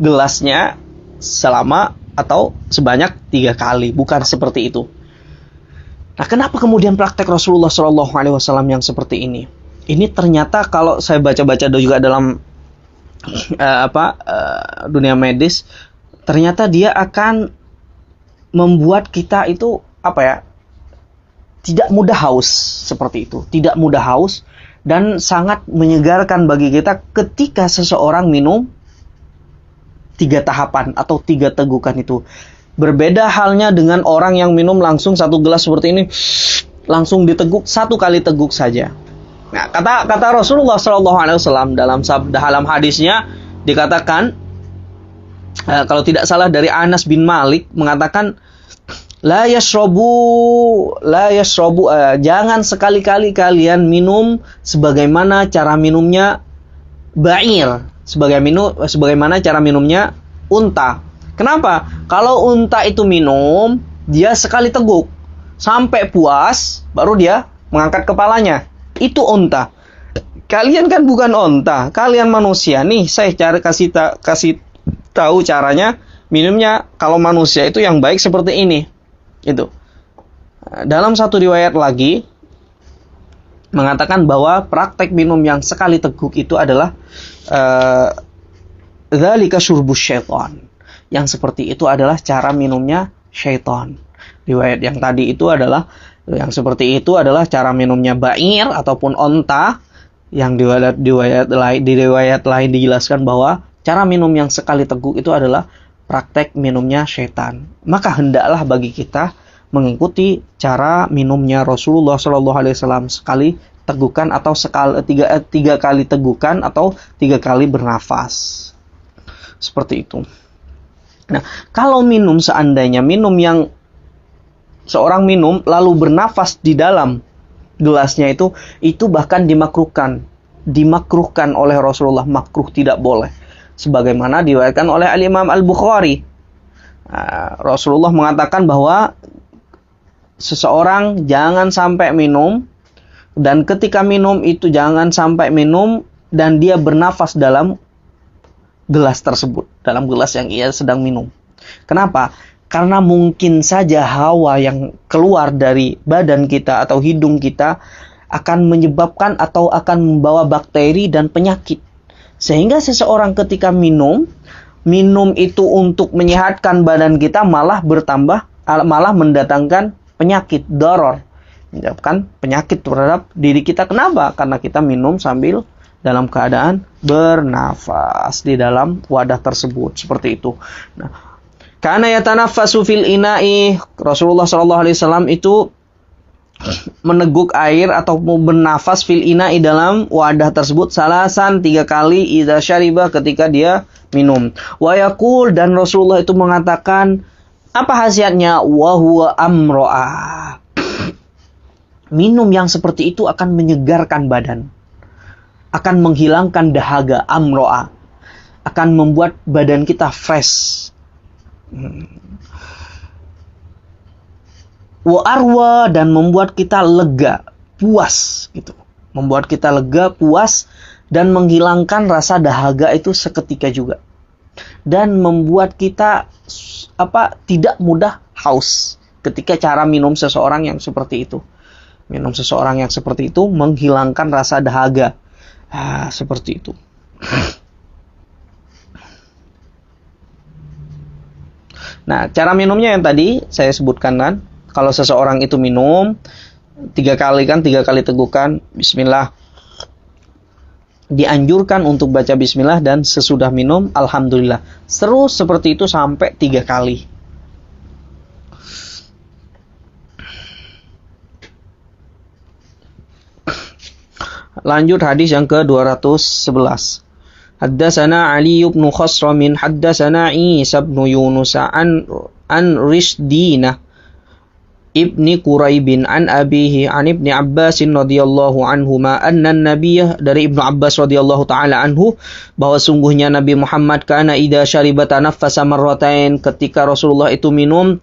gelasnya selama atau sebanyak 3 kali, bukan seperti itu. Nah, kenapa kemudian praktek Rasulullah SAW yang seperti ini? Ini ternyata kalau saya baca-baca juga dalam dunia medis, ternyata dia akan membuat kita itu tidak mudah haus seperti itu, tidak mudah haus, dan sangat menyegarkan bagi kita ketika seseorang minum 3 tahapan atau 3 tegukan itu. Berbeda halnya dengan orang yang minum langsung 1 gelas seperti ini, langsung diteguk 1 kali teguk saja. Nah, kata Rasulullah SAW dalam hadisnya dikatakan, kalau tidak salah dari Anas bin Malik mengatakan, la yashrabu, jangan sekali-kali kalian minum sebagaimana cara minumnya ba'ir, sebagaimana cara minumnya unta. Kenapa? Kalau unta itu minum, dia sekali teguk sampai puas, baru dia mengangkat kepalanya. Itu unta. Kalian kan bukan unta, kalian manusia. Nih, saya kasih tahu caranya minumnya. Kalau manusia itu yang baik seperti ini. Itu. Dalam satu riwayat lagi mengatakan bahwa praktek minum yang sekali teguk itu adalah dzalika syurbus syaitan. Yang seperti itu adalah cara minumnya syaitan. Riwayat yang tadi itu adalah cara minumnya ba'ir ataupun onta. Yang di riwayat lain dijelaskan bahwa cara minum yang sekali teguk itu adalah praktek minumnya syaitan. Maka hendaklah bagi kita mengikuti cara minumnya Rasulullah SAW, sekali tegukan atau tiga kali tegukan atau 3 kali bernafas. Seperti itu. Nah, kalau seandainya minum yang seorang minum lalu bernafas di dalam gelasnya itu bahkan dimakruhkan oleh Rasulullah, makruh, tidak boleh. Sebagaimana diriwayatkan oleh Al-Imam Al-Bukhari. Rasulullah mengatakan bahwa seseorang jangan sampai minum, dan ketika minum itu jangan sampai minum dan dia bernafas dalam gelas tersebut, dalam gelas yang ia sedang minum. Kenapa? Karena mungkin saja hawa yang keluar dari badan kita atau hidung kita akan menyebabkan atau akan membawa bakteri dan penyakit. Sehingga seseorang ketika minum itu untuk menyehatkan badan kita malah mendatangkan penyakit, doror, menyebabkan penyakit terhadap diri kita. Kenapa? Karena kita minum sambil dalam keadaan bernafas di dalam wadah tersebut, seperti itu. Nah, kana yatanaffasu fil ina'i, Rasulullah SAW itu meneguk air atau bernafas fil ina'i dalam wadah tersebut 3 kali idza syariba, ketika dia minum. Wa yaqul, dan Rasulullah itu mengatakan, apa khasiatnya? Wa huwa amro'a. Minum yang seperti itu akan menyegarkan badan, akan menghilangkan dahaga, amro'a, akan membuat badan kita fresh. Wa arwa, dan membuat kita lega, puas gitu. Membuat kita lega, puas, dan menghilangkan rasa dahaga itu seketika juga. Dan membuat kita tidak mudah haus ketika cara minum seseorang yang seperti itu. Minum seseorang yang seperti itu menghilangkan rasa dahaga. Seperti itu. Nah, cara minumnya yang tadi saya sebutkan kan. Kalau seseorang itu minum 3 kali kan, 3 kali tegukan bismillah. Dianjurkan untuk baca bismillah, dan sesudah minum alhamdulillah. Terus seperti itu sampai 3 kali. Lanjut hadis yang ke-211. Haddatsana Ali bin Khasram, haddatsana Isa bin Yunus an Risdina ibni Quraibin an abihi an ibni Abbas radhiyallahu anhuma anna an-nabiy, dari Ibnu Abbas radhiyallahu taala anhu, bahwa sungguhnya Nabi Muhammad kana idza syariba tanaffasa marratain, ketika Rasulullah itu minum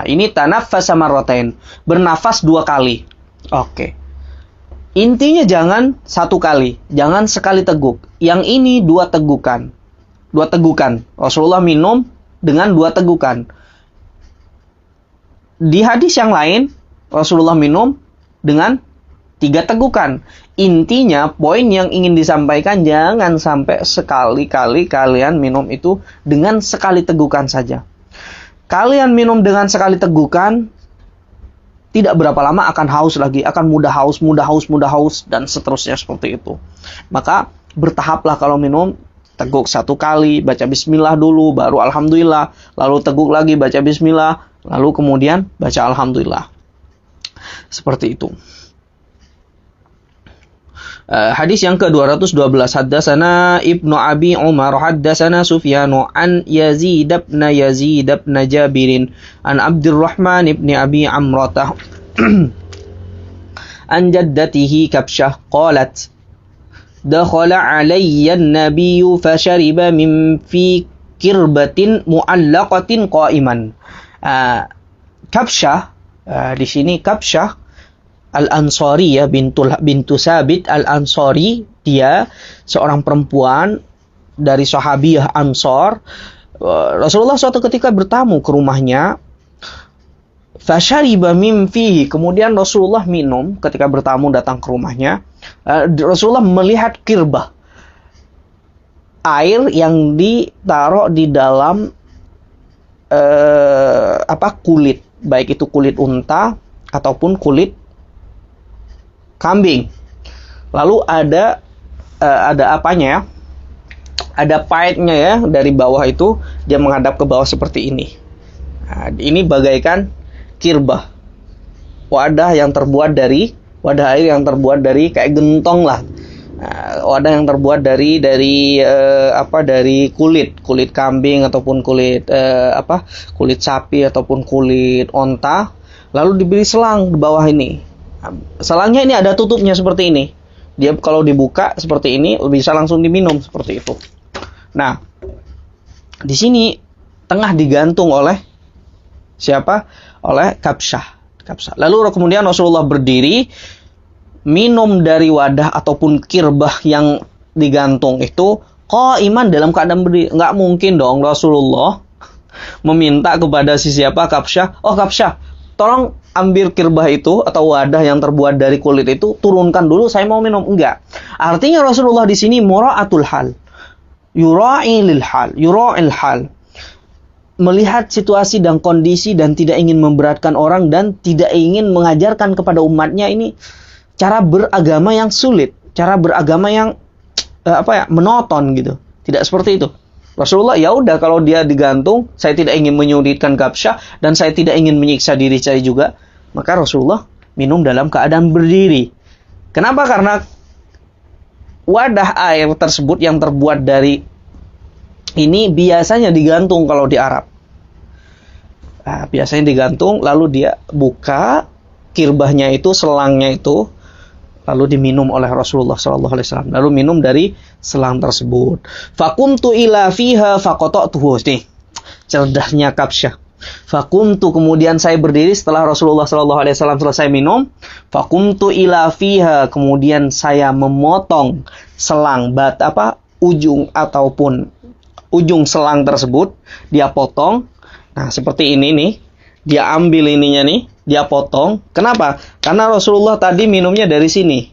ini tanaffasa marratain, bernafas 2 kali. Oke. Intinya jangan 1 kali, jangan sekali teguk. Yang ini 2 tegukan. 2 tegukan. Rasulullah minum dengan 2 tegukan. Di hadis yang lain, Rasulullah minum dengan 3 tegukan. Intinya, poin yang ingin disampaikan, jangan sampai sekali-kali kalian minum itu dengan sekali tegukan saja. Kalian minum dengan sekali tegukan, tidak berapa lama akan haus lagi, akan mudah haus, dan seterusnya seperti itu. Maka bertahaplah kalau minum, teguk 1 kali, baca bismillah dulu, baru alhamdulillah, lalu teguk lagi, baca bismillah, lalu kemudian baca alhamdulillah. Seperti itu. Hadis yang ke-212, haddatsana Ibnu Abi Umar haddatsana Sufyan an Yazid bin Jabir an Abdurrahman ibn Abi Amrah an jaddatihi Kabsyah qalat dakhala alayya an-nabiy fashariba min fi kirbatin mu'allaqatin qa'iman. Kabsyah, di sini Kabsyah Al-Ansari ya, bintu Sabit Al-Ansari, dia seorang perempuan dari sahabiyah Ansor. Rasulullah suatu ketika bertamu ke rumahnya, fasyariba min fihi, kemudian Rasulullah minum ketika bertamu datang ke rumahnya. Rasulullah melihat kirbah, air yang ditaruh di dalam kulit, baik itu kulit unta ataupun kulit kambing. Lalu ada apanya ya? Ada paitnya ya, dari bawah itu dia menghadap ke bawah seperti ini. Nah, ini bagaikan kirbah. Wadah air yang terbuat dari kayak gentong lah. Nah, wadah yang terbuat dari kulit kambing ataupun kulit sapi ataupun kulit onta, lalu diberi selang di bawah ini. Selangnya ini ada tutupnya seperti ini. Dia kalau dibuka seperti ini bisa langsung diminum seperti itu. Nah, di sini tengah digantung oleh siapa? Oleh Kabsyah. Lalu kemudian Rasulullah berdiri minum dari wadah ataupun kirbah yang digantung itu qaiman, dalam keadaan berdiri. Nggak mungkin dong Rasulullah meminta kepada siapa? Kabsyah, oh Kabsyah, tolong ambil kirbah itu atau wadah yang terbuat dari kulit itu, turunkan dulu, saya mau minum. Enggak. Artinya Rasulullah di sini mura'atul hal. Yura'il hal. Melihat situasi dan kondisi dan tidak ingin memberatkan orang dan tidak ingin mengajarkan kepada umatnya ini cara beragama yang sulit, cara beragama yang monoton gitu. Tidak seperti itu. Rasulullah, ya udah kalau dia digantung, saya tidak ingin menyulitkan Kabsyah dan saya tidak ingin menyiksa diri saya juga, maka Rasulullah minum dalam keadaan berdiri. Kenapa? Karena wadah air tersebut yang terbuat dari ini biasanya digantung kalau di Arab. Nah, biasanya digantung, lalu dia buka kirbahnya itu, selangnya itu, lalu diminum oleh Rasulullah SAW. Lalu minum dari selang tersebut. Fakumtu ila fiha faqata'tuhu. Nih, cerdasnya Kabsyah. Fakumtu, kemudian saya berdiri setelah Rasulullah SAW selesai minum. Fakumtu ila fiha, kemudian saya memotong selang ujung selang tersebut. Dia potong. Nah, seperti ini nih. Dia ambil ininya nih, dia potong. Kenapa? Karena Rasulullah tadi minumnya dari sini.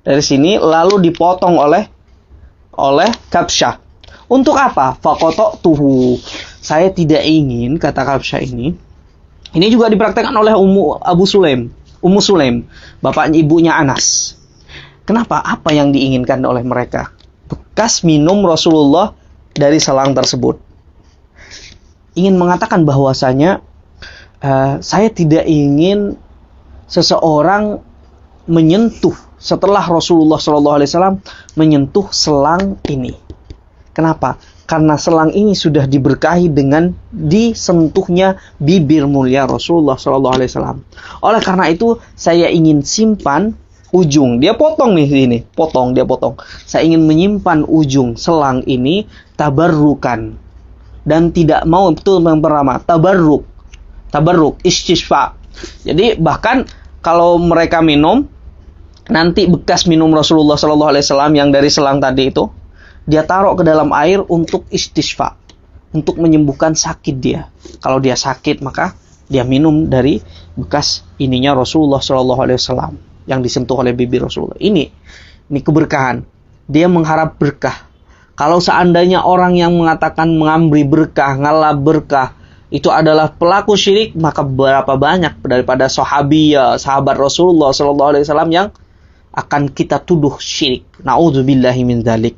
Dari sini lalu dipotong oleh Kabsyah. Untuk apa? Faqata'tuhu. Saya tidak ingin, kata Kabsyah ini juga dipraktekkan oleh Ummu Sulaim, bapaknya ibunya Anas. Kenapa? Apa yang diinginkan oleh mereka? Bekas minum Rasulullah dari selang tersebut. Ingin mengatakan bahwasanya saya tidak ingin seseorang menyentuh setelah Rasulullah SAW menyentuh selang ini. Kenapa? Karena selang ini sudah diberkahi dengan disentuhnya bibir mulia Rasulullah SAW. Oleh karena itu saya ingin simpan ujung. Dia potong nih sini, dia potong. Saya ingin menyimpan ujung selang ini tabarrukan dan tidak mau betul memperlama. Tabarruk, istisfa. Jadi bahkan kalau mereka minum, nanti bekas minum Rasulullah SAW yang dari selang tadi itu dia taruh ke dalam air untuk istisqa, untuk menyembuhkan sakit dia. Kalau dia sakit, maka dia minum dari bekas ininya Rasulullah SAW yang disentuh oleh bibir Rasulullah. Ini keberkahan. Dia mengharap berkah. Kalau seandainya orang yang mengatakan mengambil berkah, ngalap berkah, itu adalah pelaku syirik, maka berapa banyak daripada sahabat Rasulullah SAW yang akan kita tuduh syirik. Na'udzubillahi min dzalik.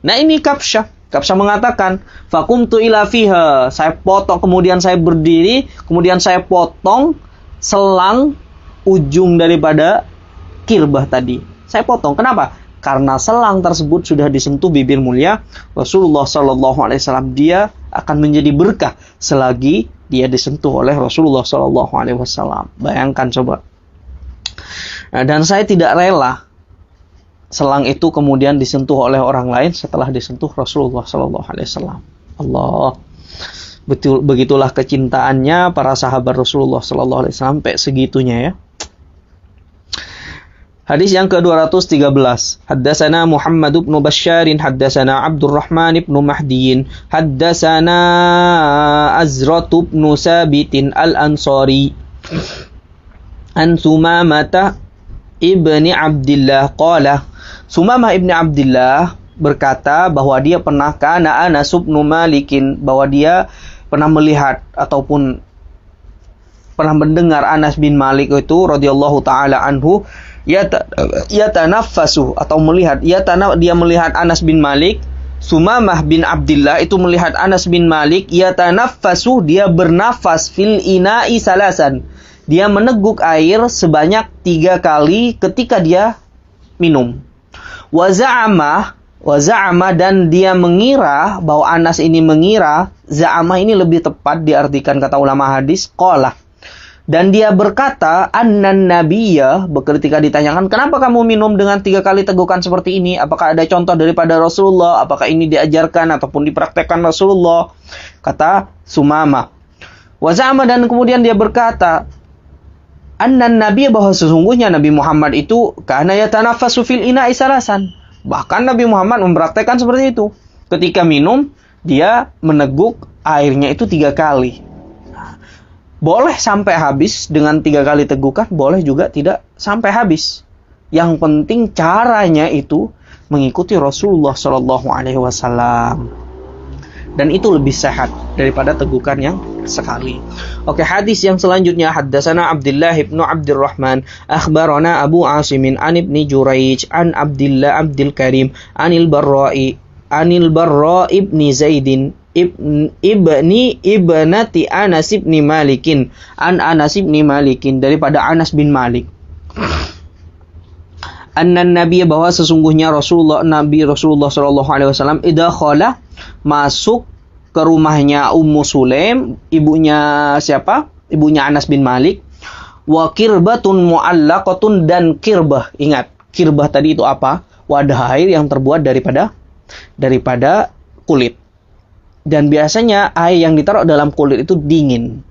Nah, ini Kabsyah. Kabsyah mengatakan, fakumtu ila fiha. Saya potong, kemudian saya berdiri, kemudian saya potong selang ujung daripada kirbah tadi. Saya potong. Kenapa? Karena selang tersebut sudah disentuh bibir mulia Rasulullah SAW. Dia akan menjadi berkah selagi dia disentuh oleh Rasulullah SAW. Bayangkan coba. Nah, dan saya tidak rela selang itu kemudian disentuh oleh orang lain setelah disentuh Rasulullah SAW. Allah, betul, begitulah kecintaannya para sahabat Rasulullah SAW sampai segitunya ya. Hadis yang ke-213. Haddatsana Muhammad bin Bashar, haddatsana Abdurrahman bin Mahdi, haddatsana Azrat bin Sabit al-Ansari an Sumamah ibni Abdullah qala. Sumamah ibni Abdullah berkata bahwa dia pernah kana Anas bin Malikin, bahwa dia pernah melihat ataupun pernah mendengar Anas bin Malik itu radhiyallahu taala anhu yatanaffasu, atau melihat dia melihat Anas bin Malik. Sumamah bin Abdullah itu melihat Anas bin Malik yatanaffasu, dia bernafas fil ina'i salasan, dia meneguk air sebanyak 3 kali ketika dia minum. Wa za'ama, dan dia mengira, bahwa Anas ini mengira, za'ama ini lebih tepat diartikan kata ulama hadis, qala, dan dia berkata, annan nabiyya, ketika ditanyakan, kenapa kamu minum dengan 3 kali tegukan seperti ini? Apakah ada contoh daripada Rasulullah? Apakah ini diajarkan ataupun dipraktekkan Rasulullah? Kata Sumamah. Wa za'ama, dan kemudian dia berkata, annan nabiyya, bahwa sesungguhnya Nabi Muhammad itu kana yatanaffasu fil ina'i salasan. Bahkan Nabi Muhammad mempraktekkan seperti itu. Ketika minum, dia meneguk airnya itu 3 kali. Boleh sampai habis dengan 3 kali tegukan, boleh juga tidak sampai habis. Yang penting caranya itu mengikuti Rasulullah SAW. Dan itu lebih sehat daripada tegukan yang sekali. Oke, hadis yang selanjutnya, haddatsana Abdullah ibnu Abdurrahman, akhbarana Abu Asimin an ibni Juraij an Abdullah Abdul Karim anil Barra ibni Zaidin ibnati Anas ibni Malikin an Anas ibni Malikin, daripada Anas bin Malik. Annan Nabi, bahwa sesungguhnya Nabi Rasulullah SAW idza khala, masuk ke rumahnya Ummu Sulaim, ibunya siapa? Ibunya Anas bin Malik. Wa kirbatun mu'allaqatun, dan kirbah. Ingat, kirbah tadi itu apa? Wadah air yang terbuat daripada kulit. Dan biasanya air yang ditaruh dalam kulit itu dingin.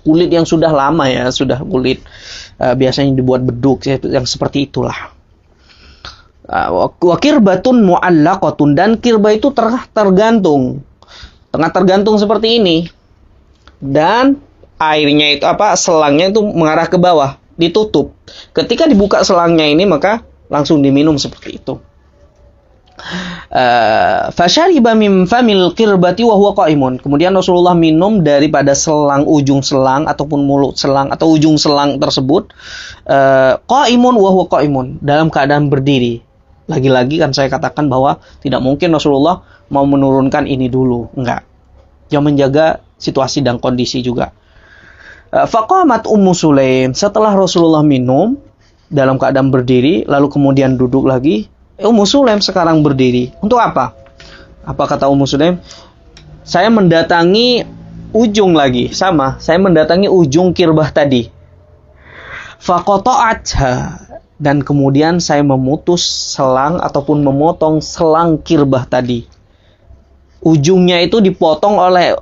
Kulit yang sudah lama ya, sudah kulit biasanya dibuat beduk, yang seperti itulah. Wa kirbatun mu'allaqatun, dan kirbah itu tengah tergantung seperti ini. Dan airnya itu selangnya itu mengarah ke bawah, ditutup. Ketika dibuka selangnya ini, maka langsung diminum seperti itu. Fasyariba min famil qirbati wa huwa qaimun. Kemudian Rasulullah minum daripada ujung selang ataupun mulut selang atau ujung selang tersebut, qaimun wa huwa qaimun, dalam keadaan berdiri. Lagi-lagi kan saya katakan bahwa tidak mungkin Rasulullah mau menurunkan ini dulu, enggak. Dia menjaga situasi dan kondisi juga. Faqamat Ummu Sulaim, setelah Rasulullah minum dalam keadaan berdiri lalu kemudian duduk lagi, Ummu Sulaim sekarang berdiri. Untuk apa? Apa kata Ummu Sulaim? Saya mendatangi ujung lagi, sama. Saya mendatangi ujung kirbah tadi. Faqata'atha, dan kemudian saya memutus selang ataupun memotong selang kirbah tadi. Ujungnya itu dipotong oleh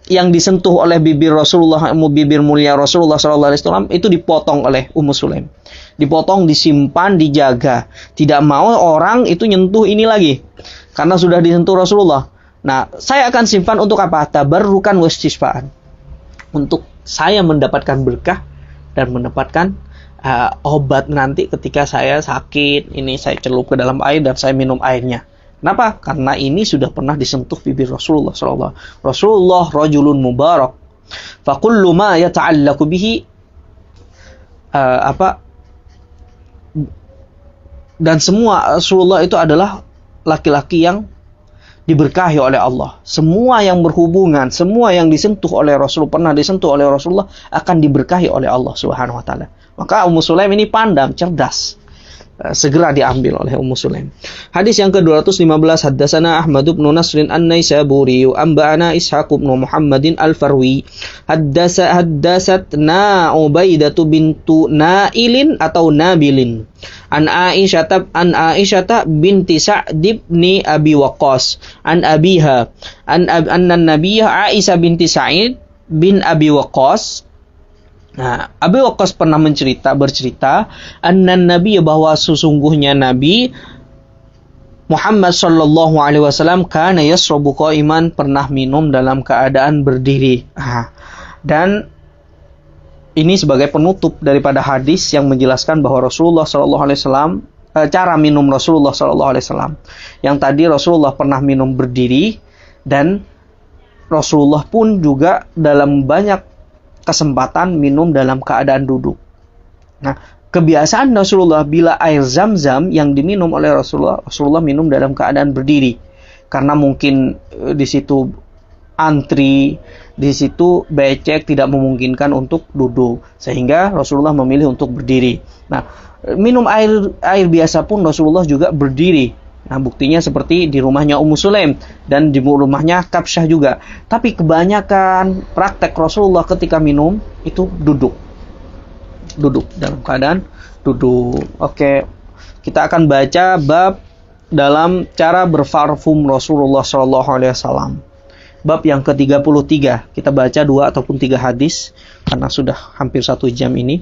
yang disentuh oleh bibir Rasulullah, bibir mulia Rasulullah SAW itu dipotong oleh Ummu Sulaim. Dipotong, disimpan, dijaga. Tidak mau orang itu nyentuh ini lagi. Karena sudah disentuh Rasulullah. Nah, saya akan simpan untuk apa? Tabarrukan wastisfaan. Untuk saya mendapatkan berkah dan mendapatkan obat nanti ketika saya sakit. Ini saya celup ke dalam air dan saya minum airnya. Kenapa? Karena ini sudah pernah disentuh bibir Rasulullah SAW. Rasulullah rajulun mubarak. Fakullu ma yata'allaku bihi dan semua Rasulullah itu adalah laki-laki yang diberkahi oleh Allah. Semua yang berhubungan, semua yang disentuh oleh Rasulullah, pernah disentuh oleh Rasulullah akan diberkahi oleh Allah Subhanahu wa taala. Maka Ummu Sulaim ini pandang, cerdas. Segera diambil oleh Ummu Sulaim. Hadis yang ke-215, haddatsana Ahmad bin Nasr an-Naisaburi, anba'ana Ishaq bin Muhammadin al-Farwi, haddatsatna Ubaidah bintu Nailin atau Nabilin, an Aisyah binti Sa'd bin Abi Waqqas, an abiha, anna Nabiyya Aisyah binti Sa'id bin Abi Waqqas. Nah, Abi Waqqas pernah bercerita anna Nabi, bahwa sesungguhnya Nabi Muhammad sallallahu alaihi wasallam kana yasrabu qa'iman, pernah minum dalam keadaan berdiri. Dan ini sebagai penutup daripada hadis yang menjelaskan bahwa Rasulullah sallallahu alaihi wasallam, cara minum Rasulullah sallallahu alaihi wasallam. Yang tadi Rasulullah pernah minum berdiri, dan Rasulullah pun juga dalam banyak kesempatan minum dalam keadaan duduk. Nah, kebiasaan Rasulullah bila air Zam-Zam yang diminum oleh Rasulullah minum dalam keadaan berdiri. Karena mungkin di situ antri, di situ becek, tidak memungkinkan untuk duduk. Sehingga Rasulullah memilih untuk berdiri. Nah, minum air biasa pun Rasulullah juga berdiri. Nah, buktinya seperti di rumahnya Ummu Sulaim dan di rumahnya Kabsyah juga. Tapi kebanyakan praktek Rasulullah ketika minum itu duduk dalam keadaan duduk. Oke, kita akan baca bab dalam cara berparfum Rasulullah SAW. Bab yang ke-33. Kita baca 2 ataupun 3 hadis karena sudah hampir 1 jam ini.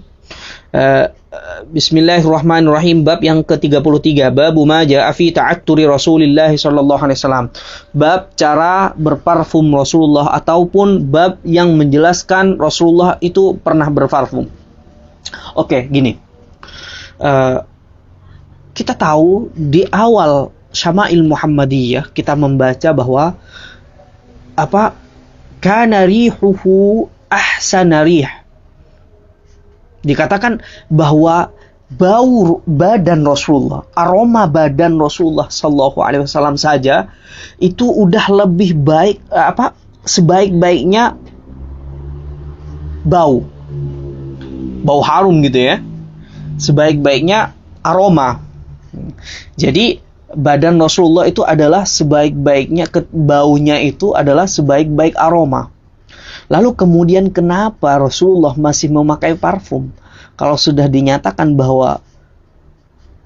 Bismillahirrahmanirrahim. Bab yang ke-33, bab ma jaa fi ta'atturi Rasulillah sallallahu alaihi wasallam. Bab cara berparfum Rasulullah, ataupun bab yang menjelaskan Rasulullah itu pernah berparfum. Oke, gini. Kita tahu di awal Syama'il Muhammadiyah kita membaca bahwa kana rihuhu ahsana rih. Dikatakan bahwa bau badan Rasulullah, aroma badan Rasulullah sallallahu alaihi wasallam saja itu udah lebih baik, sebaik-baiknya bau harum gitu ya. Sebaik-baiknya aroma. Jadi badan Rasulullah itu adalah sebaik-baiknya, baunya itu adalah sebaik-baik aroma. Lalu kemudian kenapa Rasulullah masih memakai parfum? Kalau sudah dinyatakan bahwa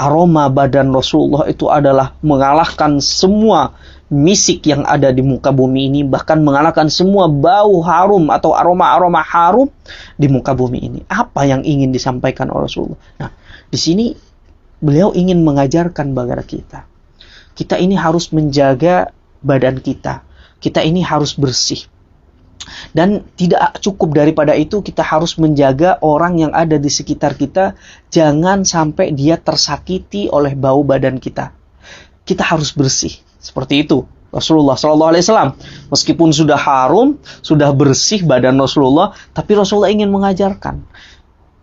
aroma badan Rasulullah itu adalah mengalahkan semua misik yang ada di muka bumi ini, bahkan mengalahkan semua bau harum atau aroma-aroma harum di muka bumi ini. Apa yang ingin disampaikan oleh Rasulullah? Nah, di sini beliau ingin mengajarkan kepada kita. Kita ini harus menjaga badan kita. Kita ini harus bersih. Dan tidak cukup daripada itu, kita harus menjaga orang yang ada di sekitar kita, jangan sampai dia tersakiti oleh bau badan kita. Kita harus bersih. Seperti itu Rasulullah SAW. Meskipun sudah harum, sudah bersih badan Rasulullah, tapi Rasulullah ingin mengajarkan.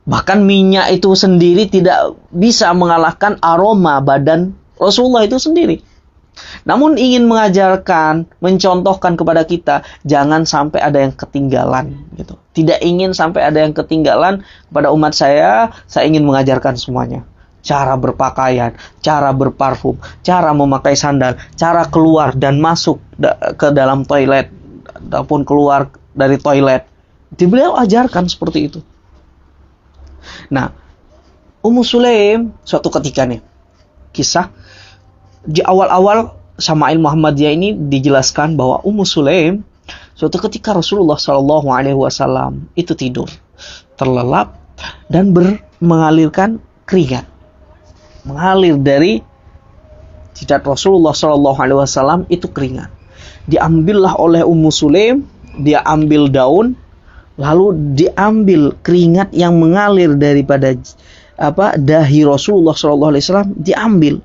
Bahkan minyak itu sendiri tidak bisa mengalahkan aroma badan Rasulullah itu sendiri. Namun ingin mengajarkan, mencontohkan kepada kita, jangan sampai ada yang ketinggalan gitu. Tidak ingin sampai ada yang ketinggalan kepada umat saya ingin mengajarkan semuanya. Cara berpakaian, cara berparfum, cara memakai sandal, cara keluar dan masuk ke dalam toilet ataupun keluar dari toilet. Beliau ajarkan seperti itu. Nah, Ummu Sulaim suatu ketika nih, kisah di awal-awal Syama'il Muhammadiyah ini dijelaskan bahwa Ummu Sulaim Suatu ketika Rasulullah Shallallahu Alaihi Wasallam itu tidur, terlelap dan mengalirkan keringat, mengalir dari jidat Rasulullah Shallallahu Alaihi Wasallam itu keringat. Diambillah oleh Ummu Sulaim, dia ambil daun, lalu diambil keringat yang mengalir daripada dahi Rasulullah Shallallahu Alaihi Wasallam, diambil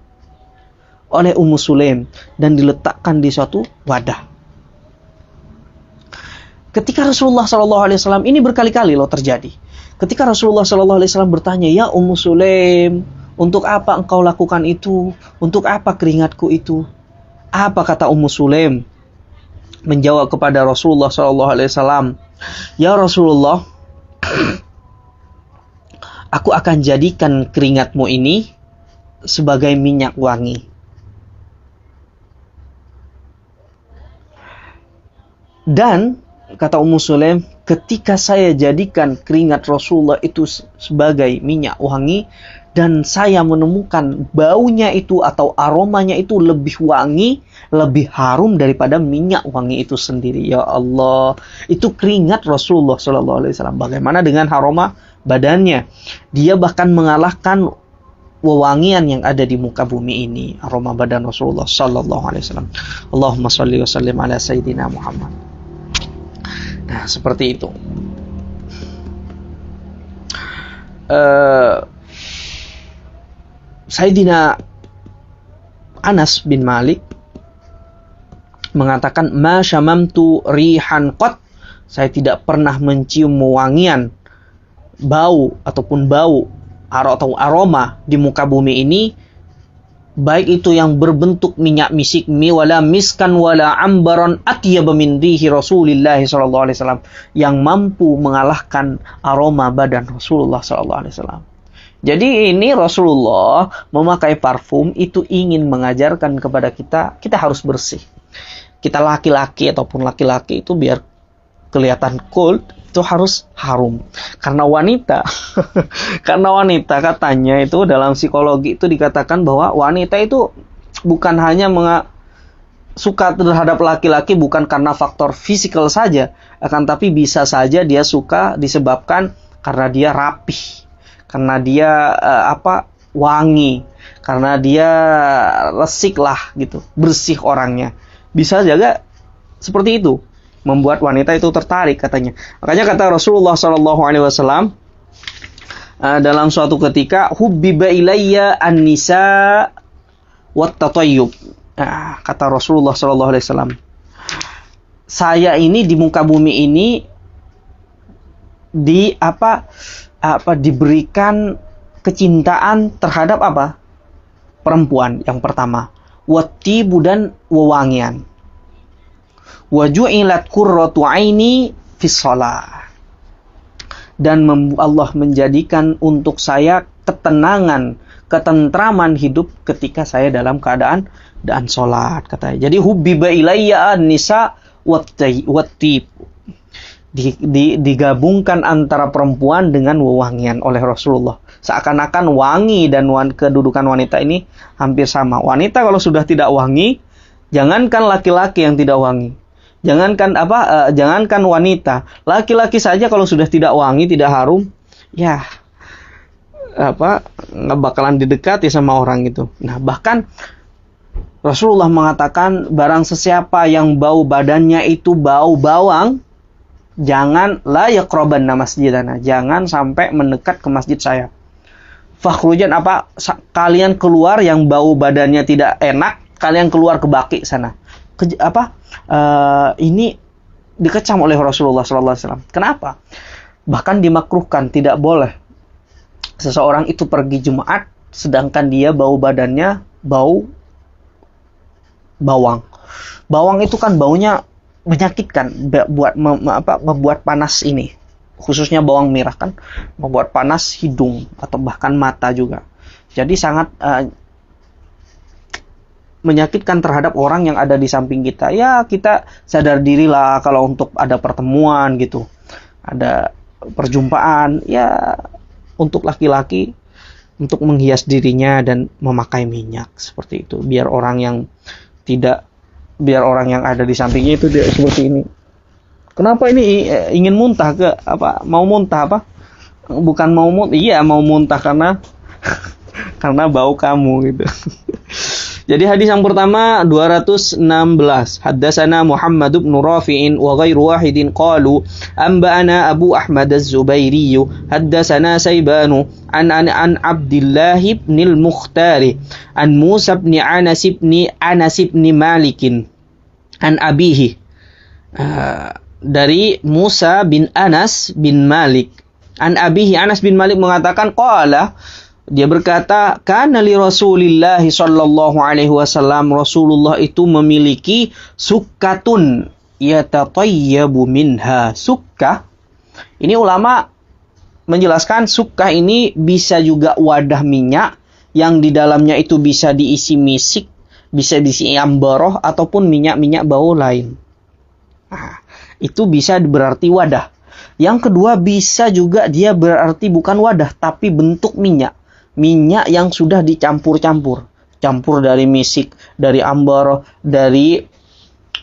oleh Ummu Sulaim dan diletakkan di suatu wadah. Ketika Rasulullah Shallallahu Alaihi Wasallam, ini berkali-kali loh terjadi. Ketika Rasulullah Shallallahu Alaihi Wasallam bertanya, ya Ummu Sulaim, untuk apa engkau lakukan itu? Untuk apa keringatku itu? Apa kata Ummu Sulaim? Menjawab kepada Rasulullah Shallallahu Alaihi Wasallam, ya Rasulullah, aku akan jadikan keringatmu ini sebagai minyak wangi. Dan kata Ummu Sulaim, ketika saya jadikan keringat Rasulullah itu sebagai minyak wangi, dan saya menemukan baunya itu atau aromanya itu lebih wangi, lebih harum daripada minyak wangi itu sendiri. Ya Allah, itu keringat Rasulullah Sallallahu Alaihi Wasallam. Bagaimana dengan aroma badannya? Dia bahkan mengalahkan wewangian yang ada di muka bumi ini, aroma badan Rasulullah Sallallahu Alaihi Wasallam. Allahumma sholli wa sallim ala Sayyidina Muhammad. Nah, seperti itu. Sayyidina Anas bin Malik mengatakan, ma syamamtu rihan qat, saya tidak pernah mencium wewangian, bau ataupun bau atau aroma di muka bumi ini, baik itu yang berbentuk minyak misik, wala miskan wala ambaran atyaba min rihi Rasulillah sallallahu alaihi wasallam, yang mampu mengalahkan aroma badan Rasulullah sallallahu alaihi wasallam. Jadi ini Rasulullah memakai parfum itu ingin mengajarkan kepada kita harus bersih. Kita laki-laki ataupun laki-laki itu biar kelihatan cool, itu harus harum. Karena wanita katanya itu dalam psikologi itu dikatakan bahwa wanita itu bukan hanya suka terhadap laki-laki bukan karena faktor fisikal saja, akan tapi bisa saja dia suka disebabkan karena dia rapih, karena dia wangi, karena dia resik lah gitu, bersih orangnya. Bisa juga seperti itu, membuat wanita itu tertarik katanya. Makanya kata Rasulullah SAW dalam suatu ketika, hubbiba ilayya an-nisa wat tatayyub. Kata Rasulullah SAW, saya ini di muka bumi ini diberikan kecintaan terhadap perempuan yang pertama, wattibu dan wewangian. Wa ju'ilat qurratu aini fis shalah. Dan Allah menjadikan untuk saya ketenangan, ketentraman hidup ketika saya dalam keadaan salat, katanya. Jadi hubbiba ilayya an-nisa wattib. Digabungkan antara perempuan dengan wewangian oleh Rasulullah. Seakan-akan wangi dan kedudukan wanita ini hampir sama. Wanita kalau sudah tidak wangi, jangankan laki-laki yang tidak wangi, jangankan wanita, laki-laki saja kalau sudah tidak wangi, tidak harum, ya nggak bakalan didekati sama orang itu. Nah, bahkan Rasulullah mengatakan, barang sesiapa yang bau badannya itu bau bawang, jangan la yaqrabanna masjidana, jangan sampai mendekat ke masjid saya. Fakhrujan kalian keluar yang bau badannya tidak enak, kalian keluar ke baki sana. Ini dikecam oleh Rasulullah SAW. Kenapa? Bahkan dimakruhkan, tidak boleh seseorang itu pergi Jumat sedangkan dia bau badannya bau bawang. Bawang itu kan baunya menyakitkan, membuat panas ini. Khususnya bawang merah kan membuat panas hidung atau bahkan mata juga. Jadi sangat menyakitkan terhadap orang yang ada di samping kita. Ya, kita sadar dirilah kalau untuk ada pertemuan gitu, ada perjumpaan, ya untuk laki-laki untuk menghias dirinya dan memakai minyak seperti itu, biar orang yang ada di sampingnya itu seperti ini, Kenapa ini ingin muntah ke apa? Mau muntah apa? Bukan mau muntah. Iya, mau muntah karena karena bau kamu gitu. Jadi hadis yang pertama 216. Haddatsana Muhammad bin Rafi'in wa ghairu wahidin qalu anba'ana Abu Ahmad Az-Zubairi haddatsana Saibanu an Abdullah bin al-Mukhtari an Musa bin Anas bin Malik an abihi dari Musa bin Anas bin Malik an abihi. Anas bin Malik mengatakan qala, dia berkata, kana li Rasulillah sallallahu alaihi wasallam, Rasulullah itu memiliki sukkatun yatatayyabu minha. Sukkah, ini ulama menjelaskan sukkah ini bisa juga wadah minyak yang di dalamnya itu bisa diisi misik, bisa diisi ambaroh ataupun minyak-minyak bau lain. Nah, itu bisa berarti wadah. Yang kedua bisa juga dia berarti bukan wadah tapi bentuk minyak. Minyak yang sudah dicampur-campur. Campur dari misik, dari ambar, dari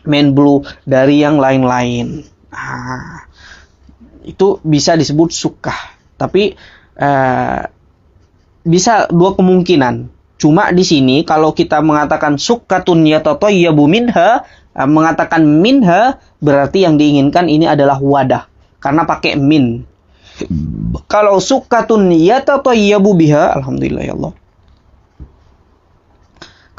menblue, dari yang lain-lain. Nah, itu bisa disebut sukkah. Tapi bisa dua kemungkinan. Cuma di sini kalau kita mengatakan sukkatun yatatayyabu minha, mengatakan minha berarti yang diinginkan ini adalah wadah. Karena pakai min. Kalau sukkatun yatatayyabu biha, alhamdulillah ya Allah.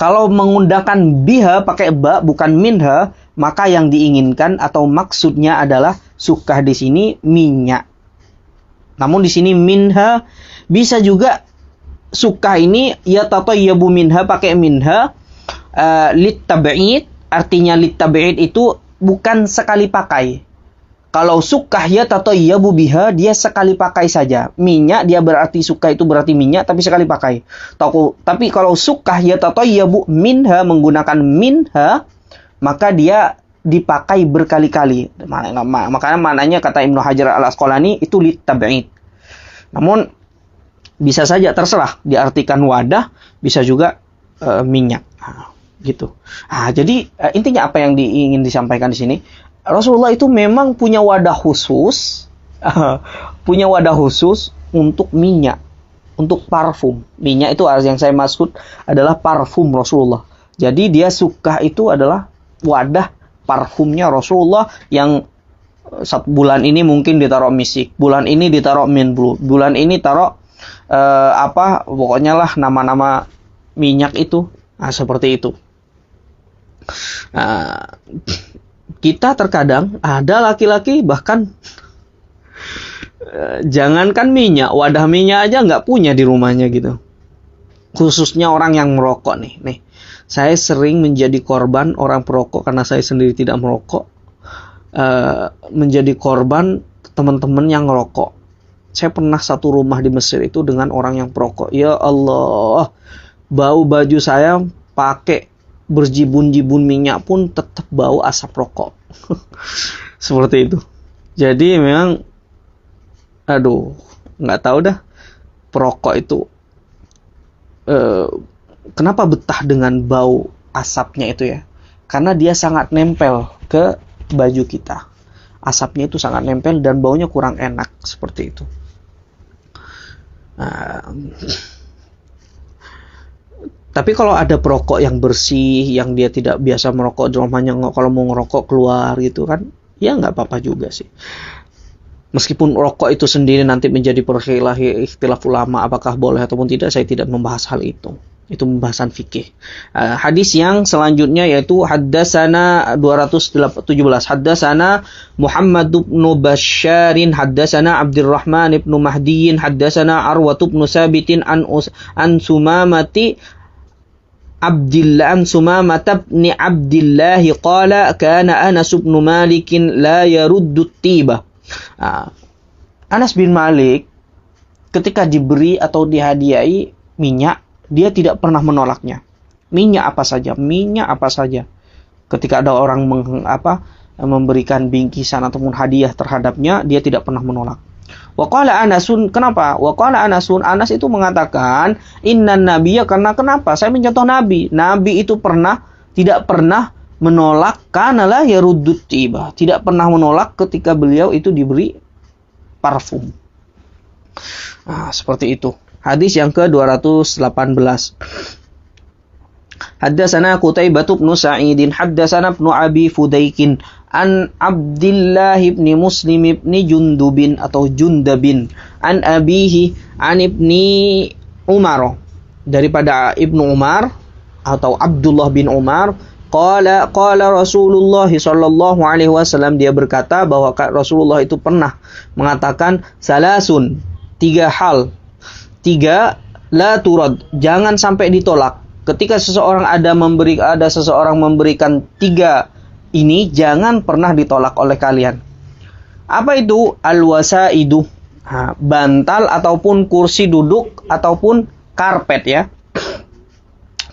Kalau menggunakan biha pakai ba bukan minha, maka yang diinginkan atau maksudnya adalah sukkah di sini minyak. Namun di sini minha bisa juga sukkah ini yatatayyabu minha pakai minha litab'id, artinya litab'id itu bukan sekali pakai. Kalau sukkah yatatayyabu biha, dia sekali pakai saja. Minyak dia berarti sukkah itu berarti minyak tapi sekali pakai. Tapi kalau sukkah yatatayyabu minha menggunakan minha, maka dia dipakai berkali-kali. Makanya maknanya kata Ibnu Hajar Al-Asqalani itu litab'id. Namun bisa saja terserah diartikan wadah, bisa juga minyak. Gitu. Jadi intinya apa yang ingin disampaikan di sini? Rasulullah itu memang punya wadah khusus, untuk minyak, untuk parfum. Minyak itu yang saya maksud adalah parfum Rasulullah. Jadi dia sukkah itu adalah wadah parfumnya Rasulullah yang bulan ini mungkin ditaruh misik, bulan ini ditaruh menblue, bulan ini taruh pokoknya lah nama-nama minyak itu. Seperti itu. Kita terkadang ada laki-laki bahkan jangankan minyak, wadah minyak aja nggak punya di rumahnya gitu. Khususnya orang yang merokok nih. Saya sering menjadi korban orang perokok karena saya sendiri tidak merokok. Menjadi korban teman-teman yang ngerokok. Saya pernah satu rumah di Mesir itu dengan orang yang perokok. Ya Allah, bau baju saya pakai berjibun-jibun minyak pun tetap bau asap rokok. Seperti itu. Jadi memang nggak tahu dah perokok itu kenapa betah dengan bau asapnya itu ya. Karena dia sangat nempel ke baju kita. Asapnya itu sangat nempel dan baunya kurang enak seperti itu. Tapi kalau ada perokok yang bersih, yang dia tidak biasa merokok di rumahnya, kalau mau ngerokok keluar gitu kan, ya nggak apa-apa juga sih. Meskipun rokok itu sendiri nanti menjadi ikhtilaf ulama, apakah boleh ataupun tidak, saya tidak membahas hal itu. Itu pembahasan fikih. Hadis yang selanjutnya yaitu haddatsana 217. Haddatsana Muhammad bin Basyarin, haddatsana Abdurrahman bin Mahdiin, haddatsana Arwah bin Sabitin an Sumamati Abdillah an Sumamah bin Abdillah qala kana Anas bin Malik la yaruddu tiba. Anas bin Malik ketika diberi atau dihadiahi minyak, dia tidak pernah menolaknya. Minyak apa saja. Ketika ada orang memberikan bingkisan ataupun hadiah terhadapnya, dia tidak pernah menolak. Waqala Anasun, kenapa? Waqala Anasun, Anas itu mengatakan innan nabiyya, karena kenapa? Saya mencontoh Nabi. Nabi itu tidak pernah menolak kana la yaruddut tiba, tidak pernah menolak ketika beliau itu diberi parfum. Nah, seperti itu. Hadis yang ke-218. Haddatsana Qutaibah bin Sa'id, haddatsana Ibnu Abi Fudaikin an Abdullah bin Muslim bin Jundubin atau Jundabin an abihi an Ibni Umar, daripada Ibnu Umar atau Abdullah bin Umar, qala Rasulullah sallallahu alaihi wasallam, dia berkata bahwa Rasulullah itu pernah mengatakan salasun, 3 hal, 3 la turad, jangan sampai ditolak. Ketika seseorang ada seseorang memberikan 3 ini, jangan pernah ditolak oleh kalian. Apa itu? Al-wasaidu, bantal ataupun kursi duduk ataupun karpet ya.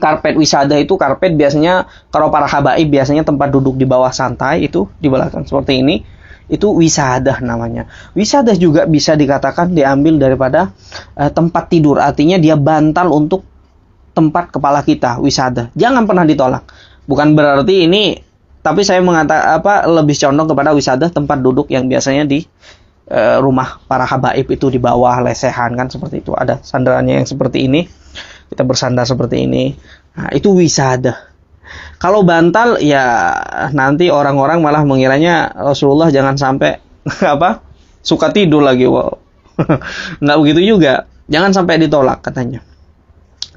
Karpet wisada itu karpet biasanya kalau para habaib biasanya tempat duduk di bawah santai itu di belakang seperti ini. Itu wisadah namanya. Wisadah juga bisa dikatakan diambil daripada tempat tidur. Artinya dia bantal untuk tempat kepala kita, wisada. Jangan pernah ditolak. Bukan berarti ini, tapi saya lebih condong kepada wisada tempat duduk yang biasanya di rumah para habaib itu di bawah lesehan kan seperti itu. Ada sandarannya yang seperti ini. Kita bersandar seperti ini. Nah, itu wisada. Kalau bantal ya nanti orang-orang malah mengiranya Rasulullah jangan sampai suka tidur lagi. Wow. Nggak begitu juga. Jangan sampai ditolak katanya.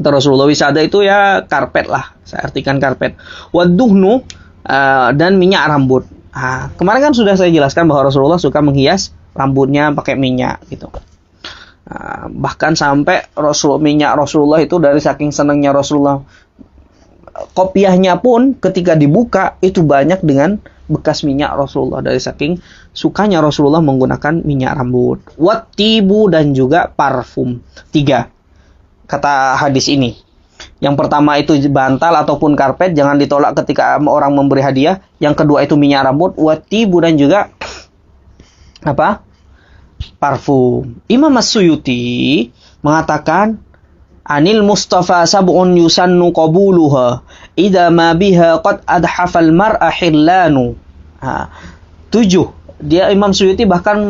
Kata Rasulullah, wisada itu ya karpet lah. Saya artikan karpet. Waduhnu, dan minyak rambut. Kemarin kan sudah saya jelaskan bahwa Rasulullah suka menghias rambutnya pakai minyak gitu. Bahkan sampai minyak Rasulullah itu dari saking senangnya Rasulullah, kopiahnya pun ketika dibuka itu banyak dengan bekas minyak Rasulullah, dari saking sukanya Rasulullah menggunakan minyak rambut. Wattibu, dan juga parfum. 3 kata hadis ini. Yang pertama itu bantal ataupun karpet, jangan ditolak ketika orang memberi hadiah. Yang kedua itu minyak rambut, wattibu, dan juga parfum. Imam As-Suyuti mengatakan, Anil Mustafa sab'un yusannu qabuluha idza ma biha qad adhafal mar'a hillanu. 7. Dia Imam Suyuti bahkan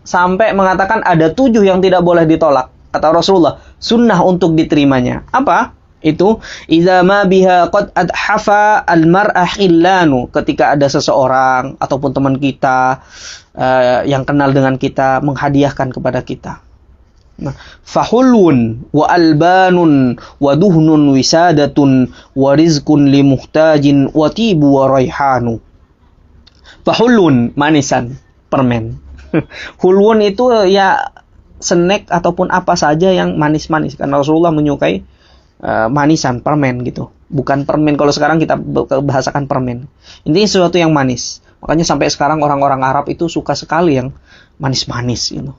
sampai mengatakan ada 7 yang tidak boleh ditolak. Kata Rasulullah, sunnah untuk diterimanya. Apa? Itu idza ma biha qad adhafa al mar'a hillanu, ketika ada seseorang ataupun teman kita yang kenal dengan kita menghadiahkan kepada kita. Fahulun wa albanun wa duhnun wisadatun wa rizqun li muhtajin wa tibu wa raihanu. Fahulun, manisan, permen. Hulun itu ya snack ataupun apa saja yang manis-manis, karena Rasulullah menyukai manisan, permen gitu. Bukan permen kalau sekarang kita bahasakan permen. Intinya sesuatu yang manis. Makanya sampai sekarang orang-orang Arab itu suka sekali yang manis-manis gitu.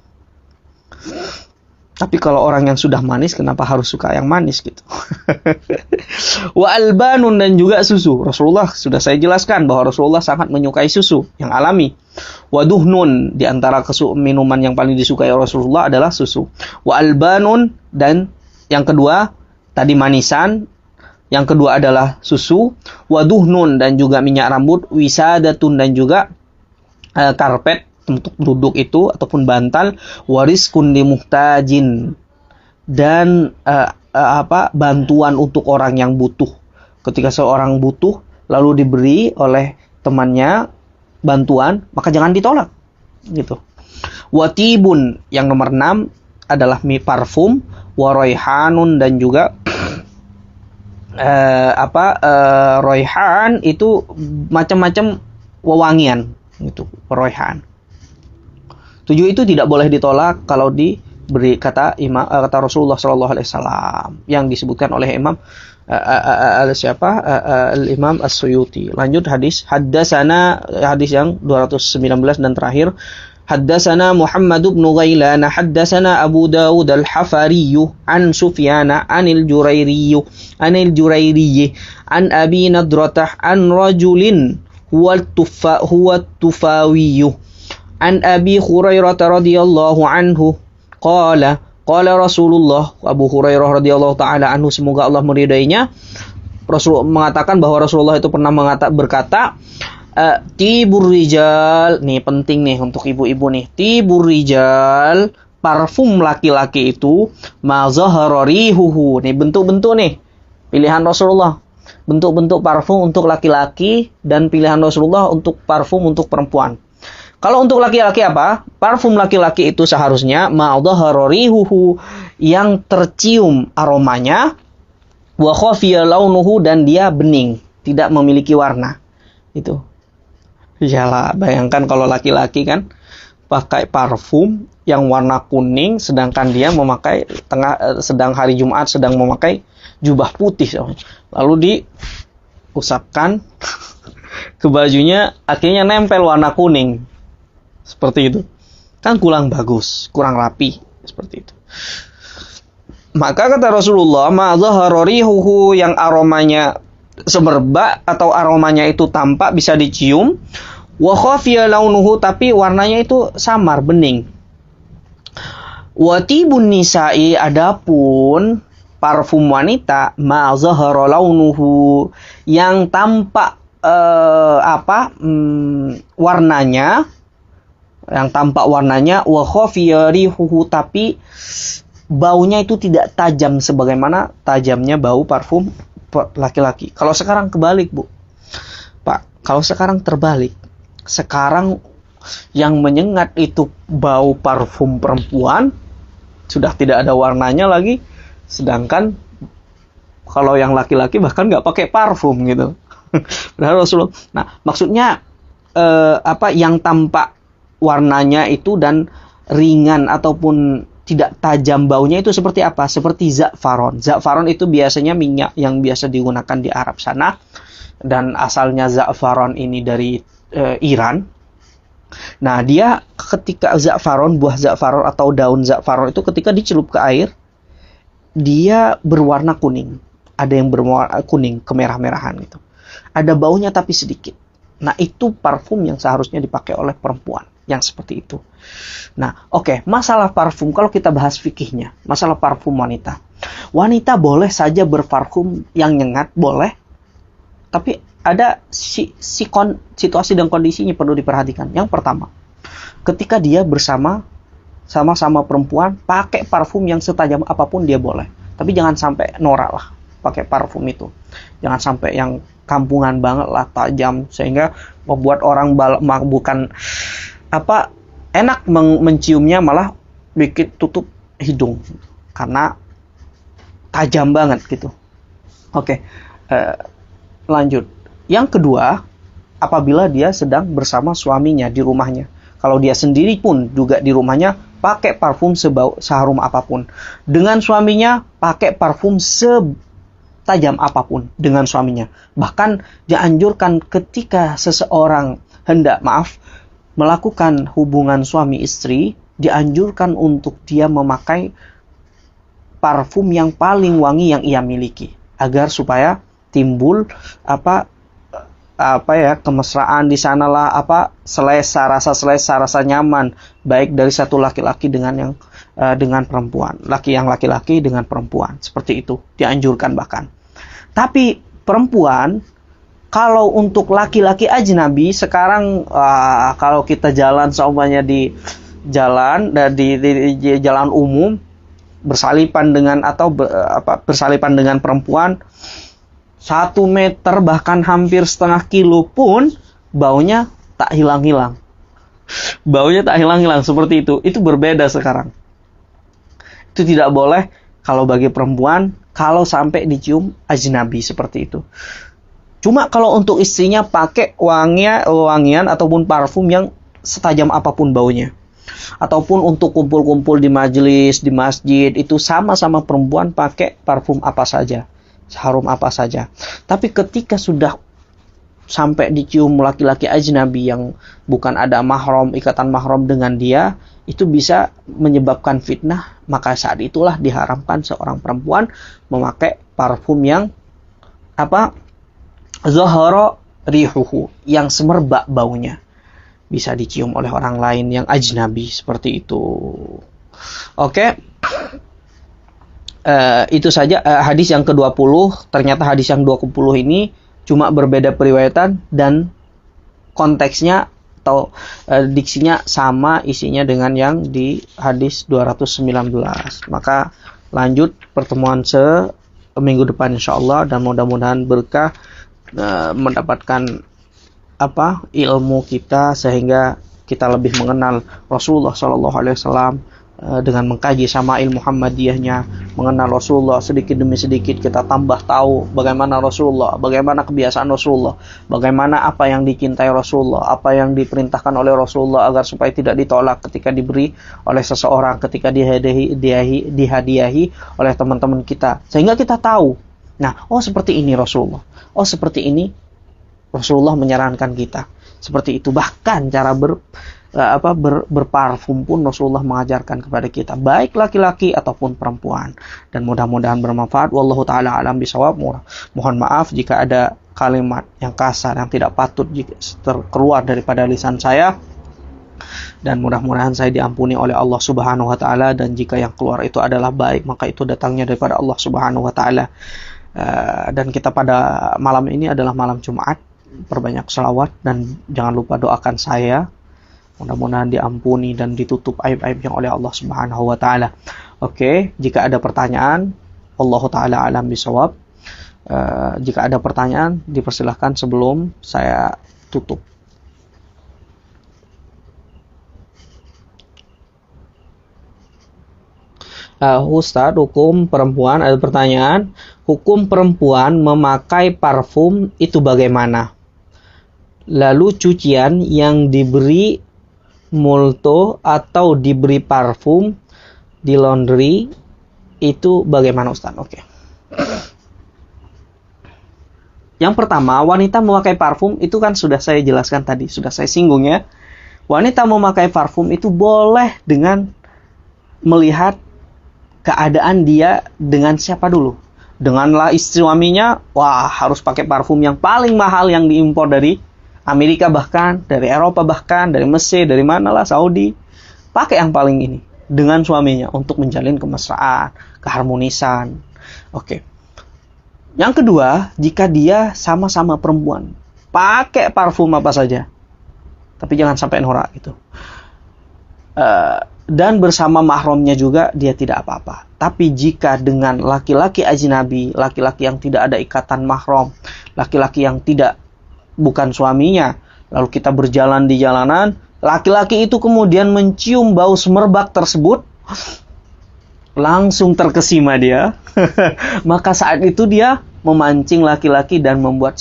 Tapi kalau orang yang sudah manis, kenapa harus suka yang manis gitu? Wa albanun, dan juga susu. Rasulullah sudah saya jelaskan bahwa Rasulullah sangat menyukai susu yang alami. Wa duhnun, di antara minuman yang paling disukai Rasulullah adalah susu. Wa albanun, dan yang kedua tadi manisan, yang kedua adalah susu. Wa duhnun, dan juga minyak rambut. Wisadatun, dan juga karpet untuk duduk itu ataupun bantal. Wariskun li muhtajin, dan bantuan untuk orang yang butuh. Ketika seorang butuh lalu diberi oleh temannya bantuan, maka jangan ditolak gitu. Watibun, yang nomor 6 adalah parfum. Waraihanun, dan juga raihan itu macam-macam wewangian gitu, raihan. 7 itu tidak boleh ditolak kalau diberi, kata Rasulullah sallallahu alaihi wasallam, yang disebutkan oleh Imam Al-Imam As-Suyuti. Lanjut hadis. Haddatsana, hadis yang 219 dan terakhir. Haddatsana Muhammad bin Ghailan, haddatsana Abu Dawud Al-Hafari an Sufyan anil Jurairi an Abi Nadratah an rajulin huwa Tufawi an Abi Hurairah radhiyallahu anhu qala Rasulullah, Abu Hurairah radhiyallahu taala anhu, semoga Allah meridainya, Rasul mengatakan bahwa Rasulullah itu pernah berkata, tibur rijal, nih penting nih untuk ibu-ibu nih, tibur rijal, parfum laki-laki itu ma zahara rihuhu. Nih bentuk-bentuk nih pilihan Rasulullah. Bentuk-bentuk parfum untuk laki-laki dan pilihan Rasulullah untuk parfum untuk perempuan. Kalau untuk laki-laki apa? Parfum laki-laki itu seharusnya ma zahara rihuhu, yang tercium aromanya, wa khafiya launuhu, dan dia bening, tidak memiliki warna. Itu. Iyalah, bayangkan kalau laki-laki kan pakai parfum yang warna kuning, sedangkan dia memakai sedang hari Jumat sedang memakai jubah putih, lalu diusapkan ke bajunya, akhirnya nempel warna kuning, seperti itu kan kurang bagus, kurang rapi, seperti itu. Maka kata Rasulullah, ma zahara rihuhu, yang aromanya semerbak atau aromanya itu tampak bisa dicium, wa khafiya launuhu, tapi warnanya itu samar, bening. Wa tibun nisa'i, adapun parfum wanita, ma zahara launuhu, yang tampak warnanya, wa khafiya rihuhu, tapi baunya itu tidak tajam sebagaimana tajamnya bau parfum laki-laki. Kalau sekarang kebalik, Bu. Pak, kalau sekarang terbalik. Sekarang yang menyengat itu bau parfum perempuan, sudah tidak ada warnanya lagi. Sedangkan kalau yang laki-laki bahkan nggak pakai parfum gitu. Rasulullah. Nah, maksudnya yang tampak warnanya itu dan ringan ataupun tidak tajam baunya itu seperti apa? Seperti za'faron. Za'faron itu biasanya minyak yang biasa digunakan di Arab sana, dan asalnya za'faron ini dari Iran. Nah, dia ketika za'faron, buah za'faron atau daun za'faron itu ketika dicelup ke air, dia berwarna kuning. Ada yang berwarna kuning kemerah-merahan gitu. Ada baunya tapi sedikit. Nah, itu parfum yang seharusnya dipakai oleh perempuan yang seperti itu. Nah, oke, masalah parfum, kalau kita bahas fikihnya, masalah parfum wanita. Wanita boleh saja berparfum yang nyengat, boleh. Tapi ada situasi dan kondisinya perlu diperhatikan. Yang pertama, ketika dia sama-sama perempuan, pakai parfum yang setajam apapun dia boleh. Tapi jangan sampai norak lah pakai parfum itu. Jangan sampai yang kampungan banget lah, tajam, sehingga membuat orang bukan enak menciumnya, malah bikin tutup hidung karena tajam banget gitu. Oke, lanjut. Yang kedua, apabila dia sedang bersama suaminya di rumahnya. Kalau dia sendiri pun juga di rumahnya, pakai parfum seharum apapun. Dengan suaminya, pakai parfum setajam apapun dengan suaminya. Bahkan dianjurkan ketika seseorang hendak melakukan hubungan suami istri, dianjurkan untuk dia memakai parfum yang paling wangi yang ia miliki, agar supaya timbul kemesraan di sanalah, rasa selesa, rasa nyaman, baik dari satu laki-laki dengan perempuan, laki-laki dengan perempuan, seperti itu dianjurkan bahkan. Tapi perempuan, kalau untuk laki-laki ajnabi sekarang, kalau kita jalan semuanya di jalan di jalan umum, bersalipan dengan perempuan 1 meter bahkan hampir setengah kilo pun baunya tak hilang-hilang. Baunya tak hilang-hilang seperti itu. Itu berbeda sekarang. Itu tidak boleh kalau bagi perempuan kalau sampai dicium ajnabi seperti itu. Cuma kalau untuk istrinya pakai wangian ataupun parfum yang setajam apapun baunya. Ataupun untuk kumpul-kumpul di majelis, di masjid, itu sama-sama perempuan pakai parfum apa saja, harum apa saja. Tapi ketika sudah sampai dicium laki-laki ajnabi yang bukan ada ikatan mahram dengan dia, itu bisa menyebabkan fitnah. Maka saat itulah diharamkan seorang perempuan memakai parfum yang zahara rihuhu, yang semerbak baunya, bisa dicium oleh orang lain yang ajnabi, seperti itu. Oke. Itu saja hadis yang ke-20. Ternyata hadis yang 20 ini cuma berbeda periwayatan dan konteksnya atau diksinya sama isinya dengan yang di hadis 219. Maka lanjut pertemuan seminggu depan insyaallah, dan mudah-mudahan berkah mendapatkan ilmu kita sehingga kita lebih mengenal Rasulullah sallallahu alaihi wasallam dengan mengkaji Syama'il Muhammadiyahnya, mengenal Rasulullah sedikit demi sedikit kita tambah tahu bagaimana Rasulullah, bagaimana kebiasaan Rasulullah, bagaimana apa yang dicintai Rasulullah, apa yang diperintahkan oleh Rasulullah agar supaya tidak ditolak ketika diberi oleh seseorang, ketika dihadiahi oleh teman-teman kita, sehingga kita tahu, nah, oh seperti ini Rasulullah, oh seperti ini Rasulullah menyarankan kita, seperti itu. Bahkan cara berparfum pun Rasulullah mengajarkan kepada kita, baik laki-laki ataupun perempuan. Dan mudah-mudahan bermanfaat. Wallahu taala alam bisawab. Mohon maaf jika ada kalimat yang kasar yang tidak patut keluar daripada lisan saya, dan mudah-mudahan saya diampuni oleh Allah Subhanahu wa taala, dan jika yang keluar itu adalah baik, maka itu datangnya daripada Allah Subhanahu wa taala. Dan kita pada malam ini adalah malam Jumat, perbanyak selawat dan jangan lupa doakan saya. Mudah-mudahan diampuni dan ditutup aib-aibnya oleh Allah Subhanahu wa taala. Oke, jika ada pertanyaan, Allahu taala alam bisawab. Jika ada pertanyaan, dipersilahkan sebelum saya tutup. Ustadz, hukum perempuan, ada pertanyaan. Hukum perempuan memakai parfum itu bagaimana? Lalu cucian yang diberi multo atau diberi parfum di laundry itu bagaimana Ustaz? Oke. Yang pertama, wanita memakai parfum itu kan sudah saya jelaskan tadi, sudah saya singgung ya. Wanita memakai parfum itu boleh dengan melihat keadaan dia dengan siapa dulu. Denganlah istri suaminya, wah harus pakai parfum yang paling mahal yang diimpor dari Amerika, bahkan dari Eropa, bahkan dari Mesir, dari manalah, Saudi. Pakai yang paling ini dengan suaminya untuk menjalin kemesraan, keharmonisan. Oke. Yang kedua, jika dia sama-sama perempuan, pakai parfum apa saja, tapi jangan sampai norak gitu. Dan bersama mahramnya juga dia tidak apa-apa. Tapi jika dengan laki-laki ajnabi, laki-laki yang tidak ada ikatan mahram, laki-laki yang bukan suaminya, lalu kita berjalan di jalanan, laki-laki itu kemudian mencium bau semerbak tersebut, langsung terkesima dia. Maka saat itu dia memancing laki-laki dan membuat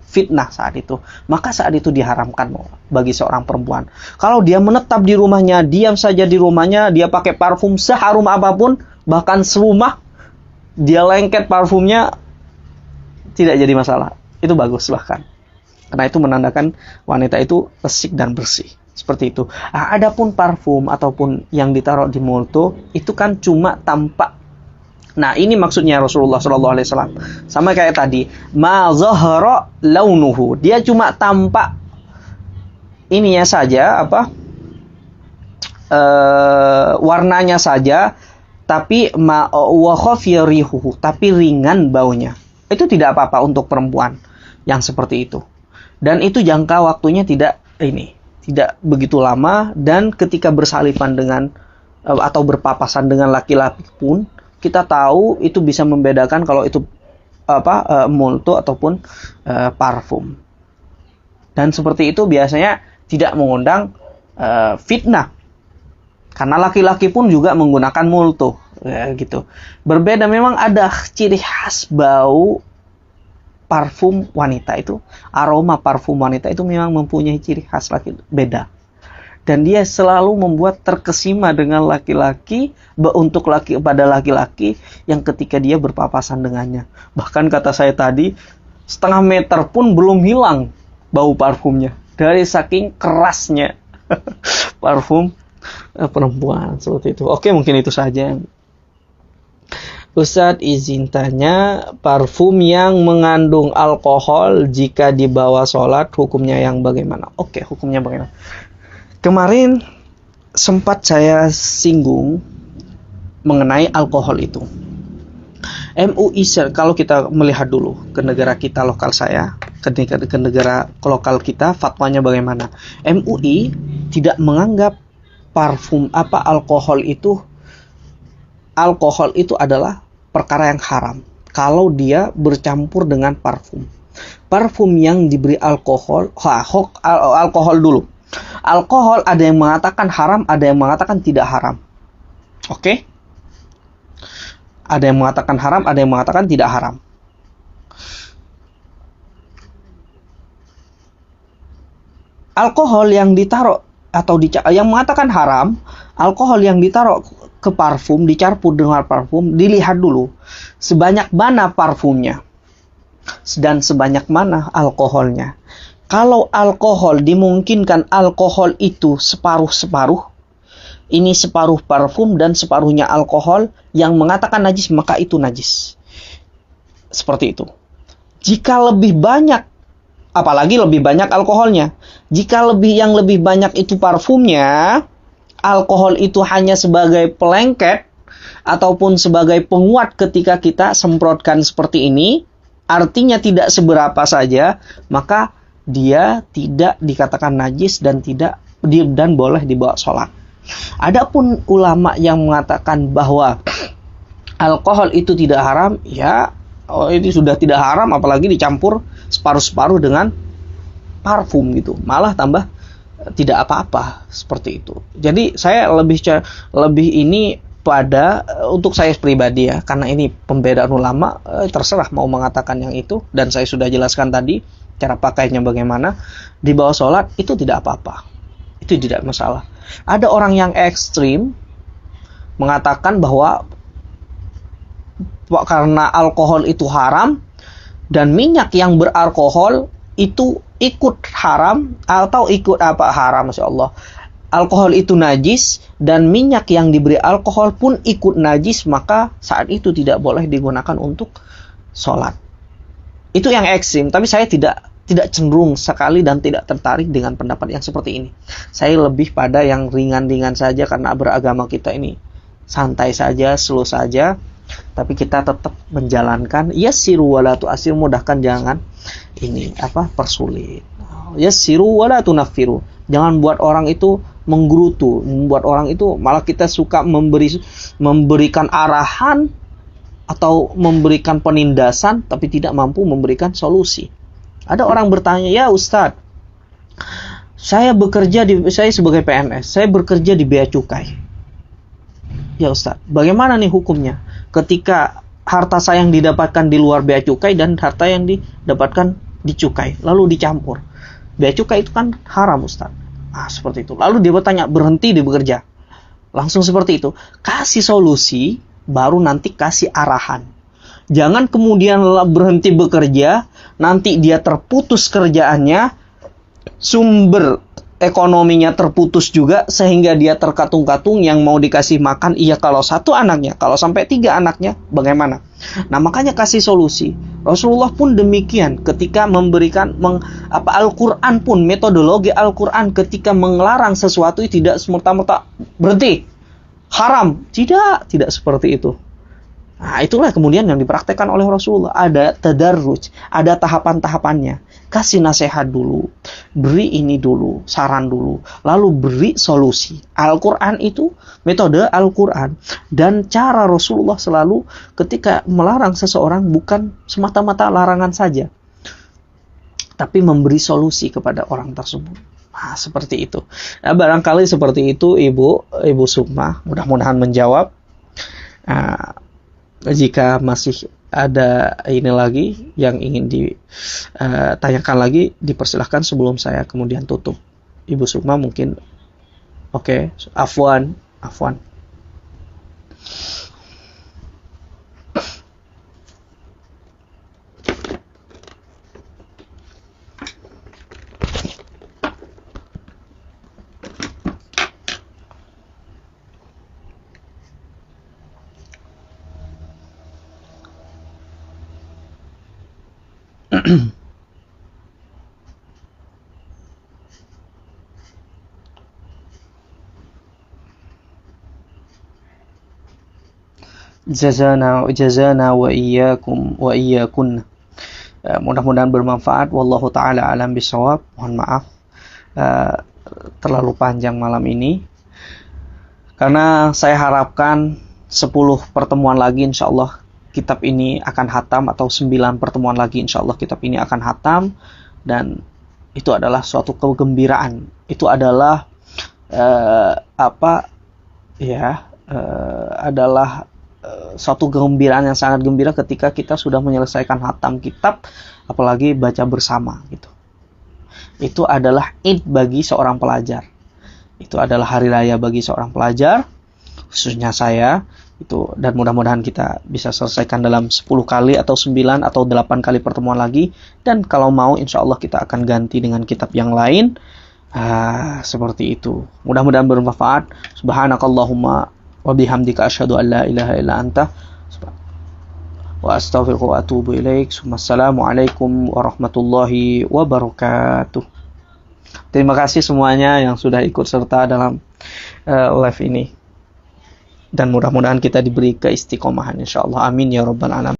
fitnah saat itu. Maka saat itu diharamkan bagi seorang perempuan. Kalau dia menetap di rumahnya, diam saja di rumahnya, dia pakai parfum seharum apapun, bahkan serumah, dia lengket parfumnya, tidak jadi masalah. Itu bagus bahkan. Karena itu menandakan wanita itu resik dan bersih. Seperti itu. Adapun parfum ataupun yang ditaruh di multo, itu kan cuma tampak. Nah, ini maksudnya Rasulullah SAW. Sama kayak tadi. Ma zahara launuhu. Dia cuma tampak ininya saja, warnanya saja, tapi wa khafiya rihuhu, tapi ringan baunya. Itu tidak apa-apa untuk perempuan yang seperti itu. Dan itu jangka waktunya tidak begitu lama, dan ketika bersalipan dengan atau berpapasan dengan laki-laki pun kita tahu itu bisa membedakan kalau itu multo ataupun parfum. Dan seperti itu biasanya tidak mengundang fitnah. Karena laki-laki pun juga menggunakan multo, ya, gitu. Berbeda, memang ada ciri khas bau parfum wanita itu, aroma parfum wanita itu memang mempunyai ciri khas beda. Dan dia selalu membuat terkesima dengan laki-laki, pada laki-laki yang ketika dia berpapasan dengannya. Bahkan kata saya tadi, setengah meter pun belum hilang bau parfumnya. Dari saking kerasnya parfum perempuan seperti itu. Oke, mungkin itu saja. Ustadz, izin tanya, parfum yang mengandung alkohol jika dibawa sholat, hukumnya yang bagaimana? Oke, hukumnya bagaimana? Kemarin sempat saya singgung mengenai alkohol itu. MUI, kalau kita melihat dulu ke negara kita, lokal saya, ke negara lokal kita, fatwanya bagaimana? MUI tidak menganggap alkohol itu adalah perkara yang haram kalau dia bercampur dengan parfum. Parfum yang diberi alkohol dulu. Alkohol ada yang mengatakan haram, ada yang mengatakan tidak haram. Oke? Ada yang mengatakan haram, ada yang mengatakan tidak haram. Alkohol yang ditaruh atau yang mengatakan haram, alkohol yang ditaruh ke parfum, dicampur dengan parfum, dilihat dulu sebanyak mana parfumnya dan sebanyak mana alkoholnya. Kalau alkohol dimungkinkan alkohol itu separuh-separuh, ini separuh parfum dan separuhnya alkohol, yang mengatakan najis maka itu najis. Seperti itu. Jika lebih banyak, apalagi lebih banyak alkoholnya. Jika yang lebih banyak itu parfumnya, alkohol itu hanya sebagai pelengket ataupun sebagai penguat ketika kita semprotkan seperti ini, artinya tidak seberapa saja, maka dia tidak dikatakan najis dan boleh dibawa sholat. Adapun ulama yang mengatakan bahwa alkohol itu tidak haram, ini sudah tidak haram, apalagi dicampur separuh-separuh dengan parfum gitu, malah tambah tidak apa-apa seperti itu. Jadi saya lebih ini pada untuk saya pribadi ya, karena ini pembedaan ulama, terserah mau mengatakan yang itu, dan saya sudah jelaskan tadi cara pakainya bagaimana. Di bawah sholat itu tidak apa-apa, itu tidak masalah. Ada orang yang ekstrim mengatakan bahwa karena alkohol itu haram dan minyak yang beralkohol itu ikut haram, atau ikut haram, Masya Allah. Alkohol itu najis dan minyak yang diberi alkohol pun ikut najis, maka saat itu tidak boleh digunakan untuk sholat. Itu yang ekstrim, tapi saya tidak cenderung sekali dan tidak tertarik dengan pendapat yang seperti ini. Saya lebih pada yang ringan-ringan saja, karena beragama kita ini santai saja, slow saja, tapi kita tetap menjalankan yassiru wala tu'assir, mudahkan, jangan persulit. Yassiru wala tunaffiru, jangan buat orang itu menggerutu, membuat orang itu malah kita suka memberikan arahan atau memberikan penindasan tapi tidak mampu memberikan solusi. Ada orang bertanya, "Ya Ustadz, saya sebagai PNS, saya bekerja di bea cukai. Ya Ustadz, bagaimana nih hukumnya ketika harta saya yang didapatkan di luar bea cukai dan harta yang didapatkan di cukai lalu dicampur? Bea cukai itu kan haram Ustadz." Seperti itu. Lalu dia bertanya, berhenti di bekerja. Langsung seperti itu. Kasih solusi, baru nanti kasih arahan. Jangan kemudian berhenti bekerja, nanti dia terputus kerjaannya, sumber ekonominya terputus juga, sehingga dia terkatung-katung, yang mau dikasih makan, kalau 1 anaknya, kalau sampai 3 anaknya, bagaimana? Nah, makanya kasih solusi. Rasulullah pun demikian, ketika memberikan Al-Quran pun, metodologi Al-Quran ketika melarang sesuatu tidak semerta-merta berhenti, haram, tidak seperti itu. Nah, itulah kemudian yang dipraktekkan oleh Rasulullah. Ada tadarruj, ada tahapan-tahapannya. Kasih nasihat dulu, beri ini dulu, saran dulu, lalu beri solusi. Al-Quran itu, metode Al-Quran dan cara Rasulullah selalu ketika melarang seseorang bukan semata-mata larangan saja, tapi memberi solusi kepada orang tersebut. Seperti itu. Nah, barangkali seperti itu Ibu Sukma, mudah-mudahan menjawab. Jika masih ada ini lagi yang ingin ditanyakan lagi, dipersilahkan sebelum saya kemudian tutup. Ibu Sukma mungkin oke. Afwan. jazana wa iyyakum wa iyyakunna. Mudah-mudahan bermanfaat. Wallahu taala alam bisawab. Mohon maaf terlalu panjang malam ini, karena saya harapkan 10 pertemuan lagi insyaallah kitab ini akan hatam, atau 9 pertemuan lagi insyaallah kitab ini akan hatam. Dan itu adalah suatu kegembiraan. Itu adalah adalah suatu kegembiraan yang sangat gembira ketika kita sudah menyelesaikan hatam kitab, apalagi baca bersama gitu. Itu adalah Id bagi seorang pelajar. Itu adalah hari raya bagi seorang pelajar, khususnya saya. Itu, dan mudah-mudahan kita bisa selesaikan dalam 10 kali atau 9 atau 8 kali pertemuan lagi. Dan kalau mau insya Allah kita akan ganti dengan kitab yang lain. Seperti itu. Mudah-mudahan bermanfaat. Subhanakallahumma wa bihamdika asyhadu an la ilaha illa anta wa astaghfiruka wa atubu ilaik. Wassalamualaikum warahmatullahi wabarakatuh. Terima kasih semuanya yang sudah ikut serta dalam live ini. Dan mudah-mudahan kita diberi keistiqomahan insyaallah. Amin ya rabbal alamin.